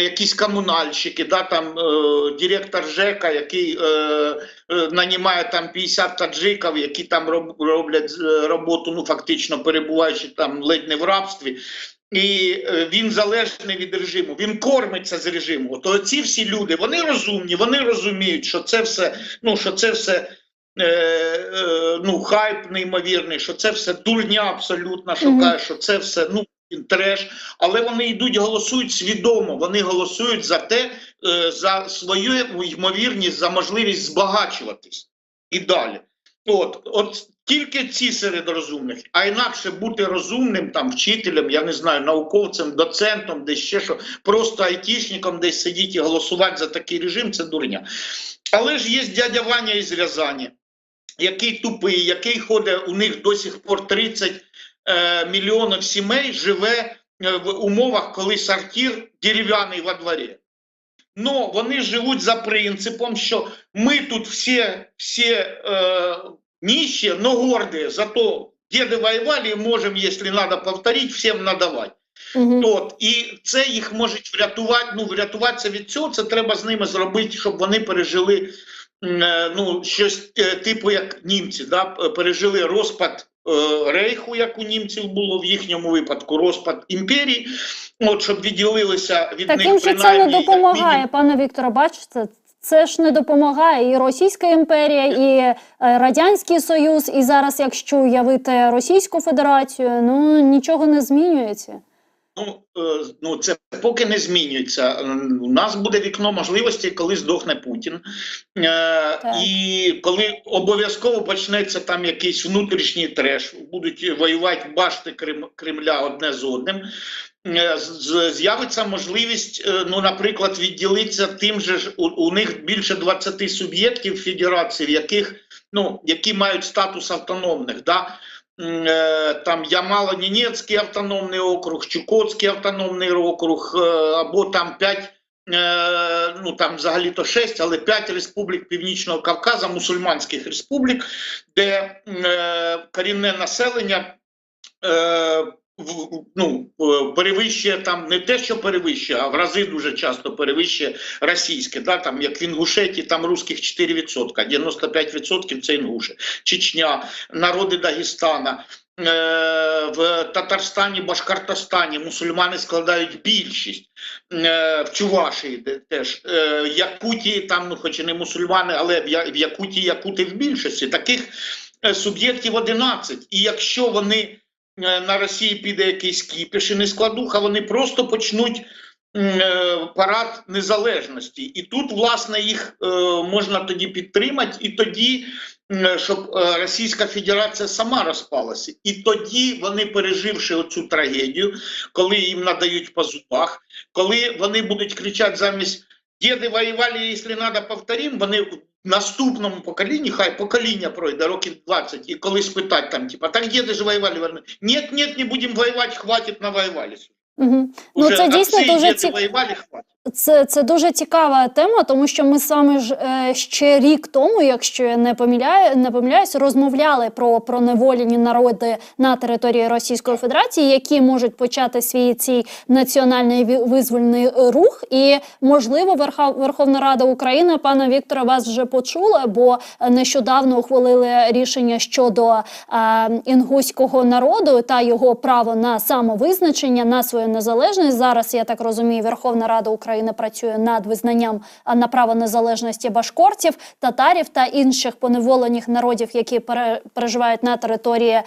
якісь комунальщики, да, там, директор ЖЕКа, який нанімає там 50 таджиків, які там роблять роботу, ну, фактично перебуваючи там ледь не в рабстві. І він залежний від режиму, він кормиться з режиму. То ці всі люди, вони розумні, вони розуміють, що це все, хайп неймовірний, що це все дурня абсолютно, що каже, що це все, треш, але вони йдуть, голосують свідомо, вони голосують за свою ймовірність, за можливість збагачуватись і далі. От тільки ці серед розумних, а інакше бути розумним, там, вчителем, я не знаю, науковцем, доцентом, десь ще що, просто айтішником десь сидіти і голосувати за такий режим, це дурня. Але ж є дядя Ваня із Рязані, який тупий, який ходить, у них до сих пор 30 мільйонів сімей живе в умовах, коли сортир дерев'яний во дворі. Но вони живуть за принципом, що ми тут всі нищие, но гордые, зато деды воевали, и можем, если надо повторить, всем надавати. І це їх може врятувати, врятуватися від цього, це треба з ними зробити, щоб вони пережили щось типу як німці, да? Пережили розпад Рейху, як у німців було в їхньому випадку, розпад імперії, щоб відділилися від них. Таким, що це не допомагає, пане Вікторе, бачите? Це ж не допомагає і Російська імперія, і Радянський Союз, і зараз, якщо уявити Російську Федерацію, нічого не змінюється. Це поки не змінюється. У нас буде вікно можливостей, коли здохне Путін. І коли обов'язково почнеться там якийсь внутрішній треш, будуть воювати башти Кремля одне з одним, з'явиться можливість, наприклад, відділитися тим же ж, у них більше 20 суб'єктів федерації, які мають статус автономних, да? Там Ямало-Ненецький автономний округ, Чукотський автономний округ, або там 5, там взагалі-то 6, але 5 республік Північного Кавказу, мусульманських республік, де корінне населення перевищує там не те, що перевищує, а в рази дуже часто перевищує російське, да, там як в Інгушетії, там русських 4%, 95% це інгуші. Чечня, народи Дагестана, в Татарстані, Башкортостані мусульмани складають більшість, в Чувашії теж, Якутії, там, хоч і не мусульмани, але в Якутії якути в більшості. Таких суб'єктів 11. І якщо вони на Росії піде якийсь кіпіш і нескладуха, вони просто почнуть парад незалежності. І тут, власне, їх можна тоді підтримати, і тоді, щоб Російська Федерація сама розпалася. І тоді вони, переживши оцю трагедію, коли їм надають по зубах, коли вони будуть кричати замість «Діди воювали, якщо треба, повторимо», вони в наступному поколінні, хай покоління пройде, років 20, і коли спитать там, типа, так діди ж воювали, ні, не будемо воювати, хватить, навоювалися. Угу. Ну, це дійсно дуже це дуже цікава тема, тому що ми саме ж ще рік тому, якщо я не помиляюсь, розмовляли про поневолені народи на території Російської Федерації, які можуть почати свій цей національний визвольний рух. І, можливо, Верховна Рада України, пане Вікторе, вас вже почула, бо нещодавно ухвалили рішення щодо інгуського народу та його право на самовизначення, на свою незалежність. Зараз, я так розумію, Верховна Рада України працює над визнанням на право незалежності башкортів, татарів та інших поневолених народів, які переживають на території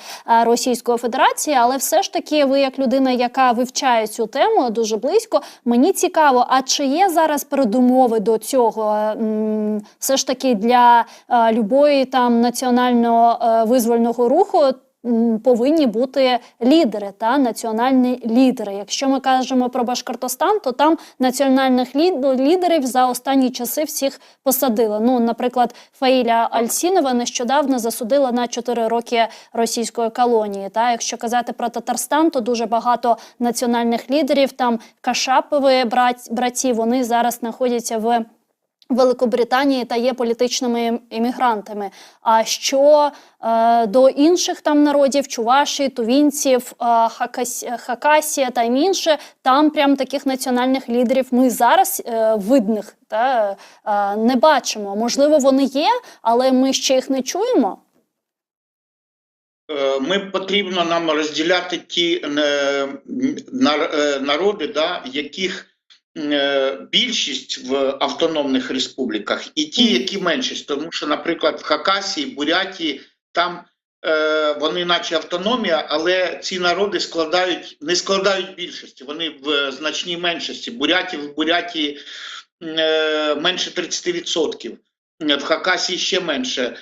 Російської Федерації. Але все ж таки, ви як людина, яка вивчає цю тему дуже близько, мені цікаво, а чи є зараз передумови до цього? Все ж таки для любої там національного визвольного руху повинні бути лідери, та національні лідери. Якщо ми кажемо про Башкортостан, то там національних лідерів за останні часи всіх посадили. Ну, наприклад, Фаїля Альсінова нещодавно засудила на 4 роки російської колонії. Та якщо казати про Татарстан, то дуже багато національних лідерів, там Кашапові братці, вони зараз знаходяться в Великобританії та є політичними іммігрантами. А що до інших там народів, чуваші, тувінців, Хакасія та інше, там прям таких національних лідерів ми зараз видних не бачимо. Можливо, вони є, але ми ще їх не чуємо. Потрібно нам розділяти ті народи, яких більшість в автономних республіках, і ті, які меншість. Тому що, наприклад, в Хакасії, Бурятії, там вони наче автономія, але ці народи не складають більшості, вони в значній меншості. В Бурятії менше 30%. В Хакасії ще менше.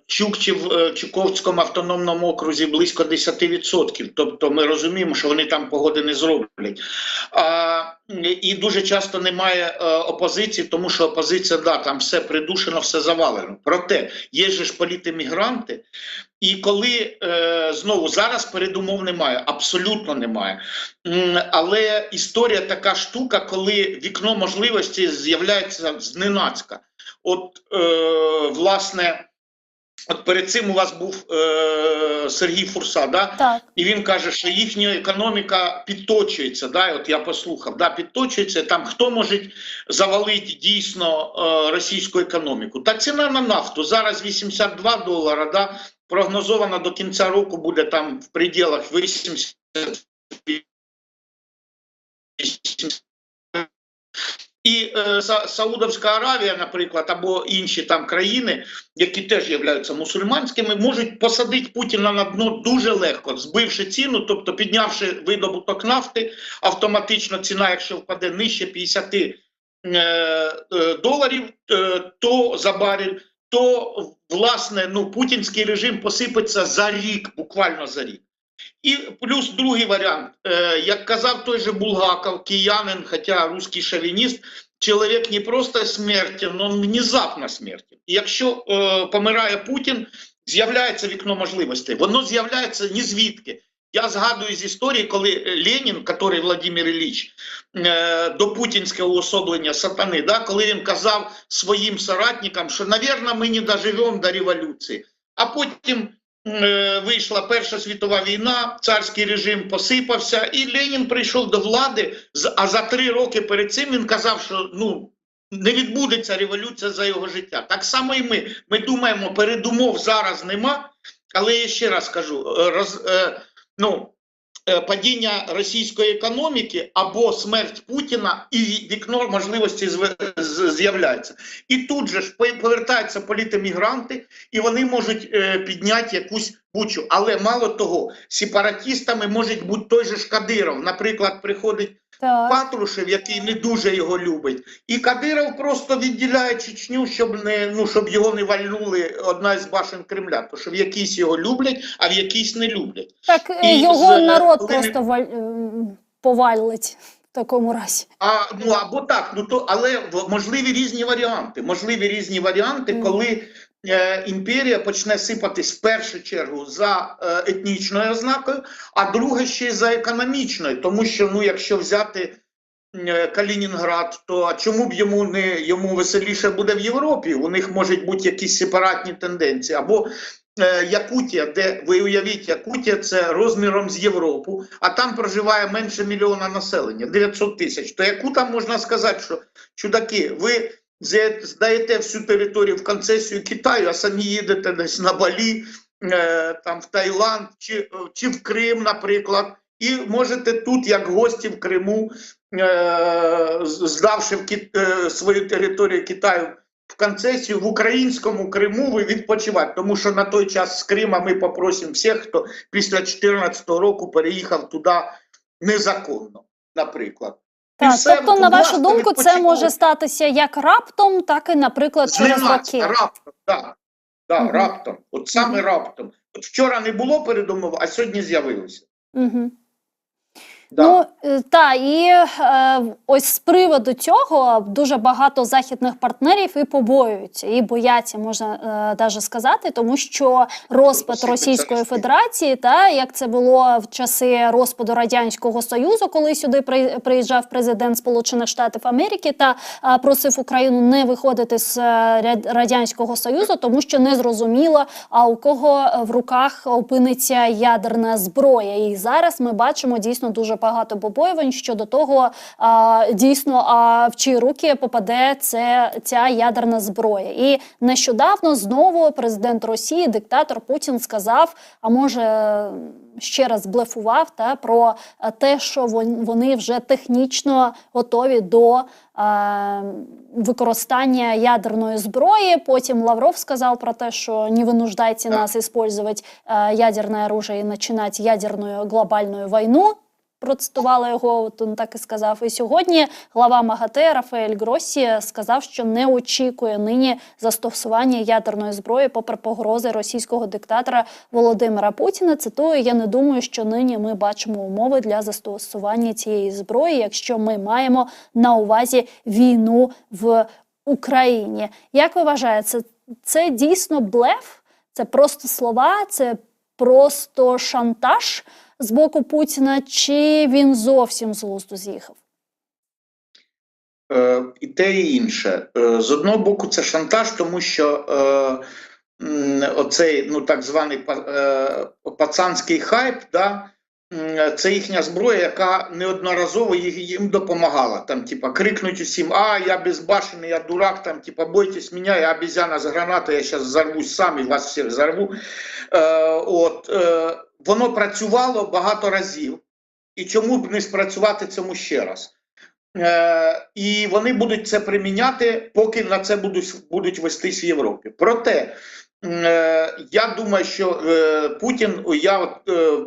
Чукчі в Чуковському автономному окрузі близько 10%. Тобто ми розуміємо, що вони там погоди не зроблять. І дуже часто немає опозиції, тому що опозиція, там все придушено, все завалено. Проте, є ж політемігранти, і коли, знову, зараз передумов немає, абсолютно немає. Але історія така штука, коли вікно можливості з'являється зненацька. Власне, перед цим у вас був Сергій Фурса, Так. І він каже, що їхня економіка підточується, от я послухав, підточується, там хто може завалити дійсно російську економіку. Та ціна на нафту зараз $82, прогнозовано до кінця року буде там в пределах 80. І Саудовська Аравія, наприклад, або інші там країни, які теж являються мусульманськими, можуть посадити Путіна на дно дуже легко, збивши ціну, тобто піднявши видобуток нафти, автоматично ціна, якщо впаде нижче $50 то за барель, то, власне, путінський режим посипеться за рік, буквально за рік. І плюс другий варіант, як казав той же Булгаков, киянин, хоча русский шовініст, чоловік не просто смертен, но внезапно смертен. І якщо помирає Путін, з'являється вікно можливостей. Воно з'являється ні звідки. Я згадую з історії, коли Ленін, який Владимир Ілліч, до путінського уособлення сатани, коли він казав своїм соратникам, що, мабуть, ми не доживемо до революції. А потім вийшла Перша світова війна, царський режим посипався, і Ленін прийшов до влади, а за 3 роки перед цим він казав, що не відбудеться революція за його життя. Так само і ми. Ми думаємо, передумов зараз нема, але я ще раз кажу, падіння російської економіки або смерть Путіна, і вікно можливості з'являється. І тут же ж повертаються політемігранти, і вони можуть підняти якусь бучу. Але мало того, сепаратистами може бути той же ж Кадиров. Наприклад, приходить Патрушев, який не дуже його любить. І Кадиров просто відділяє Чечню, щоб його не вальнули одна з башен Кремля. Тому що в якійсь його люблять, а в якійсь не люблять. Так і його народ просто повалить в такому разі. Або так, але можливі різні варіанти. Можливі різні варіанти, коли імперія почне сипатись в першу чергу за етнічною ознакою, а друге ще й за економічною. Тому що, якщо взяти Калінінград, то чому б йому веселіше буде в Європі? У них можуть бути якісь сепаратні тенденції. Або Якутія, де, ви уявіть, Якутія – це розміром з Європу, а там проживає менше мільйона населення, 900 тисяч. То яку там можна сказати, що, чудаки, ви здаєте всю територію в концесію Китаю, а самі їдете десь на Балі, там в Таїланд чи в Крим, наприклад, і можете тут, як гості в Криму, здавши свою територію Китаю в концесію, в українському Криму ви відпочивати. Тому що на той час з Крима ми попросимо всіх, хто після 2014 року переїхав туди незаконно, наприклад. Так, тобто, на вашу думку, це може статися як раптом, так і, наприклад, через роки. Раптом, так. Раптом. От саме раптом. От вчора не було передумов, а сьогодні з'явилося. І ось з приводу цього дуже багато західних партнерів і побоюються, і бояться, можна навіть сказати, тому що розпад Російської Федерації, як це було в часи розпаду Радянського Союзу, коли сюди приїжджав президент Сполучених Штатів Америки та просив Україну не виходити з Радянського Союзу, тому що не зрозуміло, у кого в руках опиниться ядерна зброя. І зараз ми бачимо дійсно дуже багато побоювань щодо того, дійсно, в чиї руки попаде ця ядерна зброя. І нещодавно знову президент Росії, диктатор Путін сказав, а може ще раз блефував, про те, що вони вже технічно готові до використання ядерної зброї. Потім Лавров сказав про те, що не винуждайте нас використовувати ядерне оружие і починати ядерну глобальну війну. Процитувала його, він так і сказав. І сьогодні глава МАГАТЕ Рафаель Гроссі сказав, що не очікує нині застосування ядерної зброї попри погрози російського диктатора Володимира Путіна. Цитую, я не думаю, що нині ми бачимо умови для застосування цієї зброї, якщо ми маємо на увазі війну в Україні. Як ви вважаєте, це дійсно блеф? Це просто слова? Це просто шантаж з боку Путіна, чи він зовсім з глузду з'їхав? І те, і інше. З одного боку, це шантаж, тому що оцей, так званий пацанський хайп, це їхня зброя, яка неодноразово їм допомагала. Там, крикнуть усім, я безбашений, я дурак, там, бойтесь мене, я обезьяна з гранати, я зараз взорвусь сам і вас всіх взорву. Воно працювало багато разів. І чому б не спрацювати цьому ще раз? І вони будуть це приміняти, поки на це будуть вестись в Європі. Проте, я думаю, що Путін, я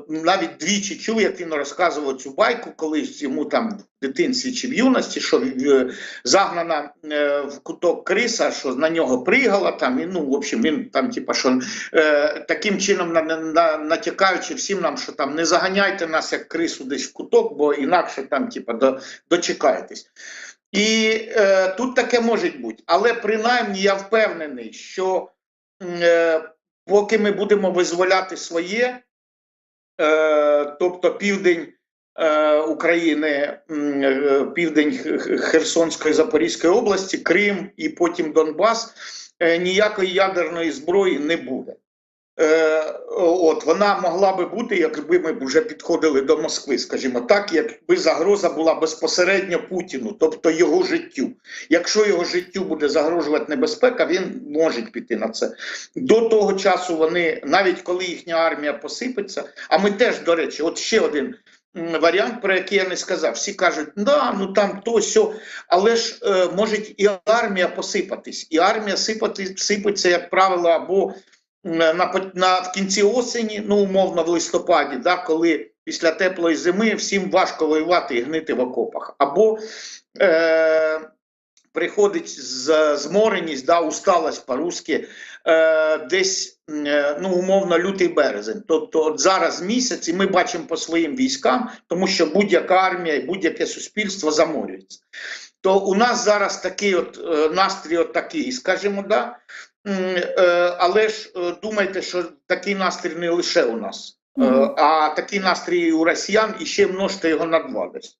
навіть двічі чув, як він розказував цю байку, колись йому там в дитинстві чи в юності, що загнана в куток криса, що на нього пригала, там, і, в общем, він там, що таким чином натякаючи всім нам, що там не заганяйте нас як крису десь в куток, бо інакше там, дочекаєтесь. І тут таке може бути. Але принаймні я впевнений, що поки ми будемо визволяти своє, тобто південь України, південь Херсонської, Запорізької області, Крим і потім Донбас, ніякої ядерної зброї не буде. вона могла би бути, якби ми вже підходили до Москви, скажімо так, якби загроза була безпосередньо Путіну, тобто його життю. Якщо його життю буде загрожувати небезпека, він може піти на це. До того часу вони, навіть коли їхня армія посипеться, а ми теж, до речі, от ще один варіант, про який я не сказав. Всі кажуть, да, ну там то, сьо, але ж може і армія посипатись. І армія сипеться, як правило, або в кінці осені, ну умовно в листопаді, да, коли після теплої зими всім важко воювати і гнити в окопах. Або приходить змореність, да, усталость по-русски, десь, ну, умовно, лютий-березень. Тобто от зараз місяць, і ми бачимо по своїм військам, тому що будь-яка армія і будь-яке суспільство заморюється. То у нас зараз такий от настрій от такий, скажімо, да? Але ж думайте, що такий настрій не лише у нас, а такий настрій і у росіян, і ще множте його на 2 десь.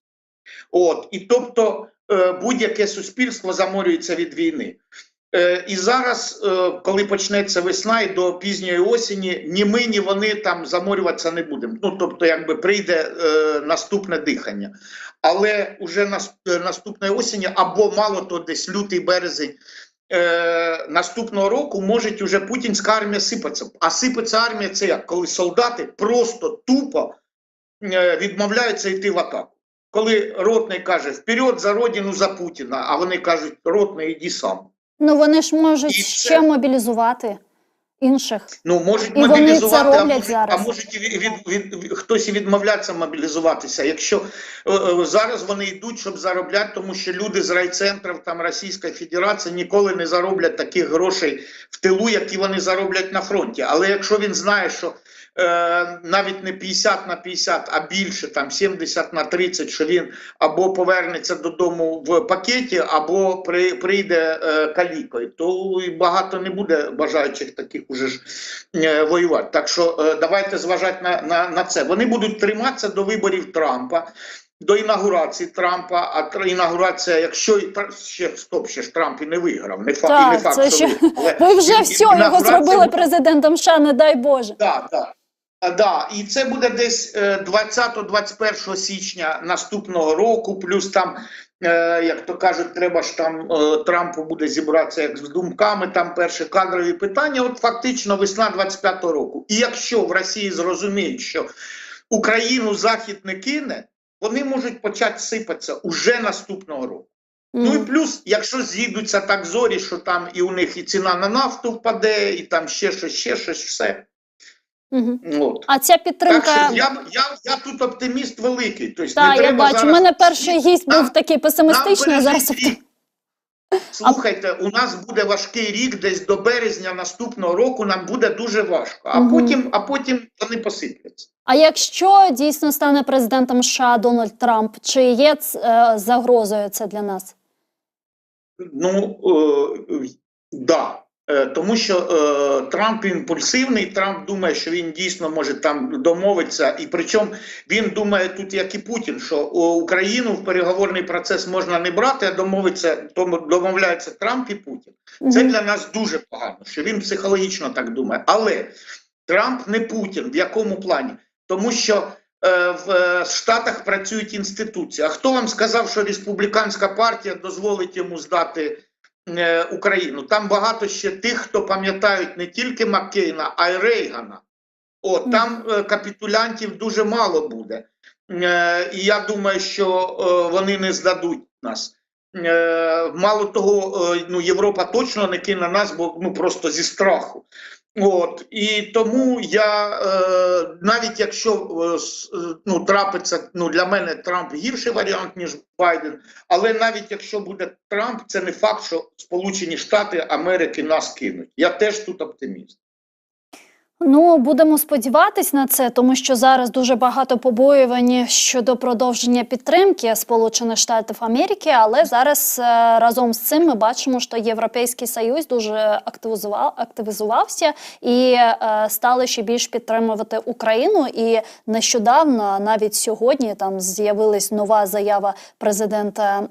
От, і тобто будь-яке суспільство заморюється від війни. І зараз, коли почнеться весна і до пізньої осені, ні ми, ні вони там заморюватися не будемо. Ну, тобто, якби прийде наступне дихання. Але вже наступної осені, або мало то десь лютий-березень наступного року, може вже путінська армія сипеться. А сипеться армія – це як? Коли солдати просто тупо відмовляються йти в атаку. Коли ротний каже «Вперед за Родину, за Путіна», а вони кажуть «Ротний, іди сам». Ну вони ж можуть ще мобілізувати інших. Ну, можуть і мобілізувати, вони це роблять зараз. А можуть хтось і відмовляться мобілізуватися. Якщо зараз вони йдуть, щоб заробляти, тому що люди з райцентрів там Російської Федерації ніколи не зароблять таких грошей в тилу, які вони зароблять на фронті. Але якщо він знає, що навіть не 50/50, а більше, там 70/30, що він або повернеться додому в пакеті, або прийде калікою, то і багато не буде бажаючих таких уже ж воювати. Так що давайте зважати на це. Вони будуть триматися до виборів Трампа, до інаугурації Трампа, а інаугурація, якщо ще ж Трамп і не виграв, не факт, це що ще... виграв. Ви вже все, його зробили президентом США, не дай Боже. Так, так. Да, і це буде десь 20-21 січня наступного року, плюс там, як то кажуть, треба ж там Трампу буде зібратися як з думками, там перші кадрові питання, от фактично весна 25-го року. І якщо в Росії зрозуміють, що Україну Захід не кине, вони можуть почати сипатися уже наступного року. Ну і плюс, якщо з'їдуться так зорі, що там і у них і ціна на нафту впаде, і там ще щось, все. От. А ця підтримка... Так що я тут оптиміст великий. Тобто, так, я бачу. У мене перший гість був такий песимістичний, а зараз... Слухайте, у нас буде важкий рік, десь до березня наступного року нам буде дуже важко, а потім вони посипляться. А якщо дійсно стане президентом США Дональд Трамп, чи є загрозою це для нас? Ну, да. Тому що Трамп імпульсивний, Трамп думає, що він дійсно може там домовитися, і причому він думає тут, як і Путін, що Україну в переговорний процес можна не брати, а домовляються Трамп і Путін. Це для нас дуже погано, що він психологічно так думає. Але Трамп не Путін. В якому плані? Тому що в Штатах працюють інституції. А хто вам сказав, що республіканська партія дозволить йому здати Україну? Там багато ще тих, хто пам'ятають не тільки Маккейна, а й Рейгана. Там капітулянтів дуже мало буде. І я думаю, що вони не здадуть нас. Мало того, Європа точно не кине нас, бо просто зі страху. І тому я, навіть якщо трапиться, для мене Трамп гірший варіант, ніж Байден, але навіть якщо буде Трамп, це не факт, що Сполучені Штати Америки нас кинуть. Я теж тут оптиміст. Ну, будемо сподіватись на це, тому що зараз дуже багато побоювань щодо продовження підтримки Сполучених Штатів Америки, але зараз разом з цим ми бачимо, що Європейський Союз дуже активізувався і стали ще більш підтримувати Україну. І нещодавно, навіть сьогодні, там з'явилась нова заява президента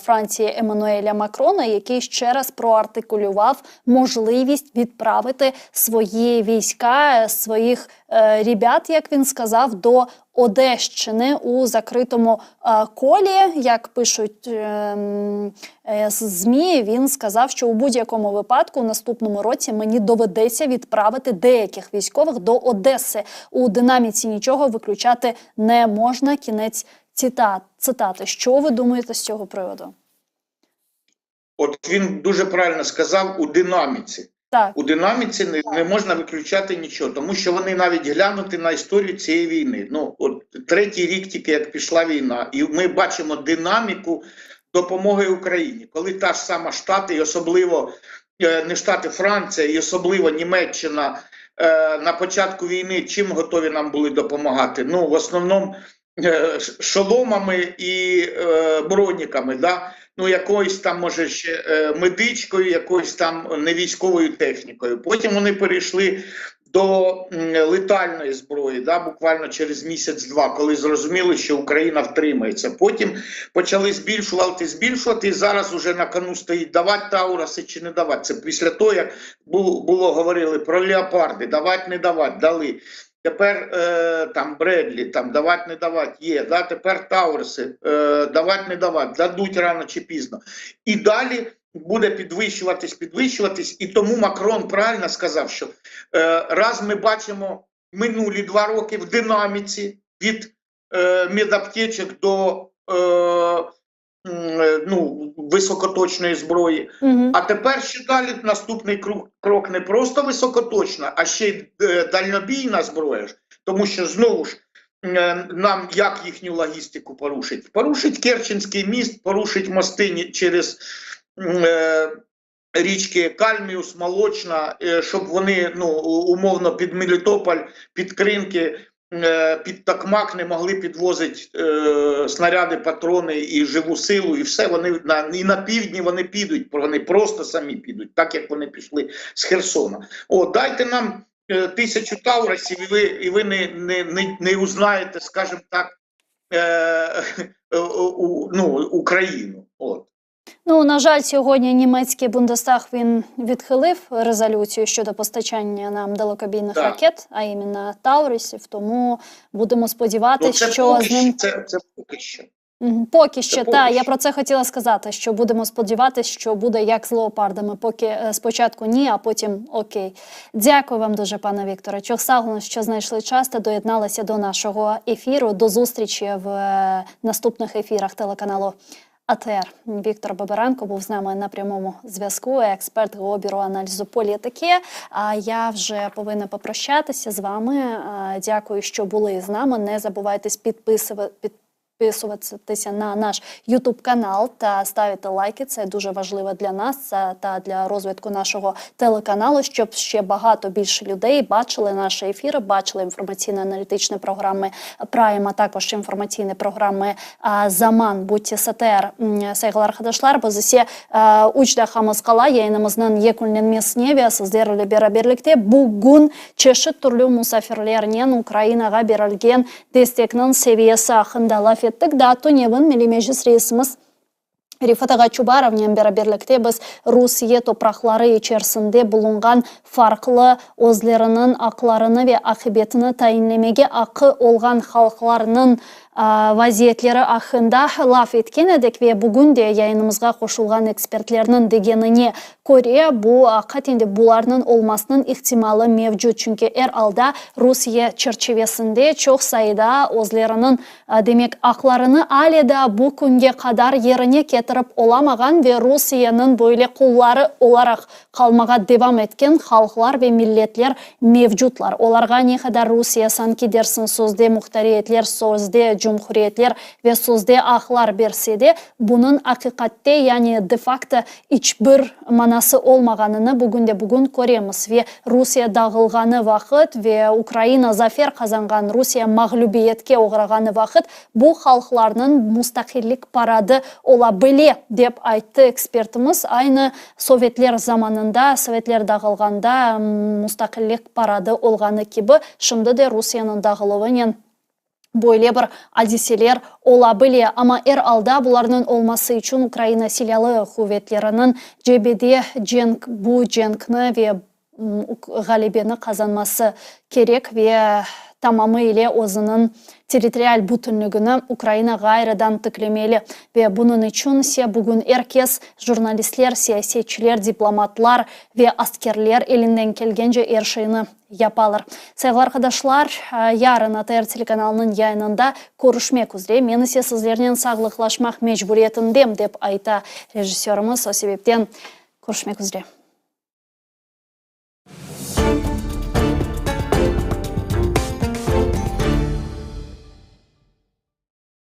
Франції Еммануеля Макрона, який ще раз проартикулював можливість відправити свої війська війська своїх ребят, як він сказав, до Одещини у закритому колі. Як пишуть ЗМІ, він сказав, що у будь-якому випадку у наступному році мені доведеться відправити деяких військових до Одеси. У динаміці нічого виключати не можна. Кінець цитати. Що ви думаєте з цього приводу? От він дуже правильно сказав, у динаміці. Так. У динаміці не можна виключати нічого, тому що вони навіть глянути на історію цієї війни. Ну, от 3-й рік тільки як пішла війна, і ми бачимо динаміку допомоги Україні. Коли та ж сама Штати, і особливо не Штати, Франція, і особливо Німеччина на початку війни чим готові нам були допомагати? Ну, в основному шоломами і броніками, да? Ну, якоюсь там, може, ще медичкою, якоюсь там невійськовою технікою. Потім вони перейшли до летальної зброї, да, буквально через місяць-два, коли зрозуміли, що Україна втримається. Потім почали збільшувати, і зараз уже на кону стоїть, давати Тауруси чи не давати. Це після того, як говорили про леопарди, давати, не давати, дали. Тепер там Бредлі, там давати, не давати, є, да? Тепер Тауруси, давати, не давати, дадуть рано чи пізно. І далі буде підвищуватись, і тому Макрон правильно сказав, що раз ми бачимо минулі 2 роки в динаміці від медаптечок до високоточної зброї. А тепер ще далі наступний крок не просто високоточна, а ще й дальнобійна зброя. Тому що знову ж нам як їхню логістику порушить? Порушить Керченський міст, порушить мости через річки Кальміус, Молочна, щоб вони умовно під Мелітополь, під Кринки, під Токмак не могли підвозити снаряди, патрони і живу силу, і все, вони і на півдні вони підуть, вони просто самі підуть, так як вони пішли з Херсона. Дайте нам 1000 Таурусів, і ви не узнаєте, скажімо так, Україну. Ну, на жаль, сьогодні німецький Бундестаг, він відхилив резолюцію щодо постачання нам далекобійних ракет, а іменно Таурусів, тому будемо сподіватися, що з ним... Це поки що. Поки що, так. Я про це хотіла сказати, що будемо сподіватися, що буде як з леопардами. Поки спочатку ні, а потім окей. Дякую вам дуже, пане Вікторе. Чохсагну, що знайшли час та доєдналися до нашого ефіру. До зустрічі в наступних ефірах телеканалу АТР. Віктор Бабиренко був з нами на прямому зв'язку, експерт ГО Бюро аналізу політики. А я вже повинна попрощатися з вами. Дякую, що були з нами. Не забувайте підписуватися на наш YouTube-канал та ставити лайки. Це дуже важливо для нас та для розвитку нашого телеканалу, щоб ще більше людей бачили наші ефіри, бачили інформаційно-аналітичні програми Прайм, а також інформаційні програми Zaman, Будьте Сатер, Saygılar arkadaşlar. Biz ise Uçda Hamıskala yayınımızın yekunlen mesnevi sizlerle beraberlikte bugün çeşit türlü musafirlerinin Ukraynaga berilgen desteknin seviyesi hakkında laf ettik. Da Tunev'in Milli Meclis Reisimiz Rifat Agachubaraev'nin beraberlikte biz Rusiya topraqları içerisinde bulungan farklı özlerinin aklarını ve akıbetini tayinlemege akı olgan halklarının vaziyetlері hakkında laf etken edik ve bugün de yayınımızga koşulgan ekspertlerinin degenine göre bu katende bularının olmasının ihtimali mevcut. Çünkü alda Rusya çerçevesinde çok sayıda özlerinin demek aklarını aleda bu günge kadar yerine getirip olamagan ve Rusya'nın böyle kulları olarak kalmağa devam etken halklar ve milletler mevcutlar. Olarga ne kadar Rusya sanki dersin sözde muhtariyetler, sözde cumhuriyetler ve sözde aklar berse de bunun hakikatte yani de facto hiçbir manası olmaganını bugün göremiz ve Rusya dağılganı vakit ve Ukrayna zafer kazangan Rusya mağlubiyetke uğragany vakit bu halklarının müstakillik paradı olabilir dep aytты ekspertimiz. Aynı Sovetler zamanında, Sovetler dağılganda müstakillik paradı olgany gibi şimdi de Rusya'nın dağılığının böyle bir hadiseler olabilir. Ama alda bularının olması için Ukrayna silahlı kuvvetlerinin CBD bu cenkni ve галибені қазанмасы керек ве тамамы иле озының территориаль бүтінлігіні Украина ғайрыдан тіклемелі. Ве бұның үшін се бүгін әркес журналистлер, саясетчілер, дипломатлар ве аскерлер елінден келгенже ершейіні япалыр. Сайғылар arkadaşlar, yarın ATR телеканалының yayınında көрішмек üzere. Мен ise sizlerden sağlıklaşmak mecburiyetindeyim деп айта режиссеріміз. O себептен көрішмек üzere.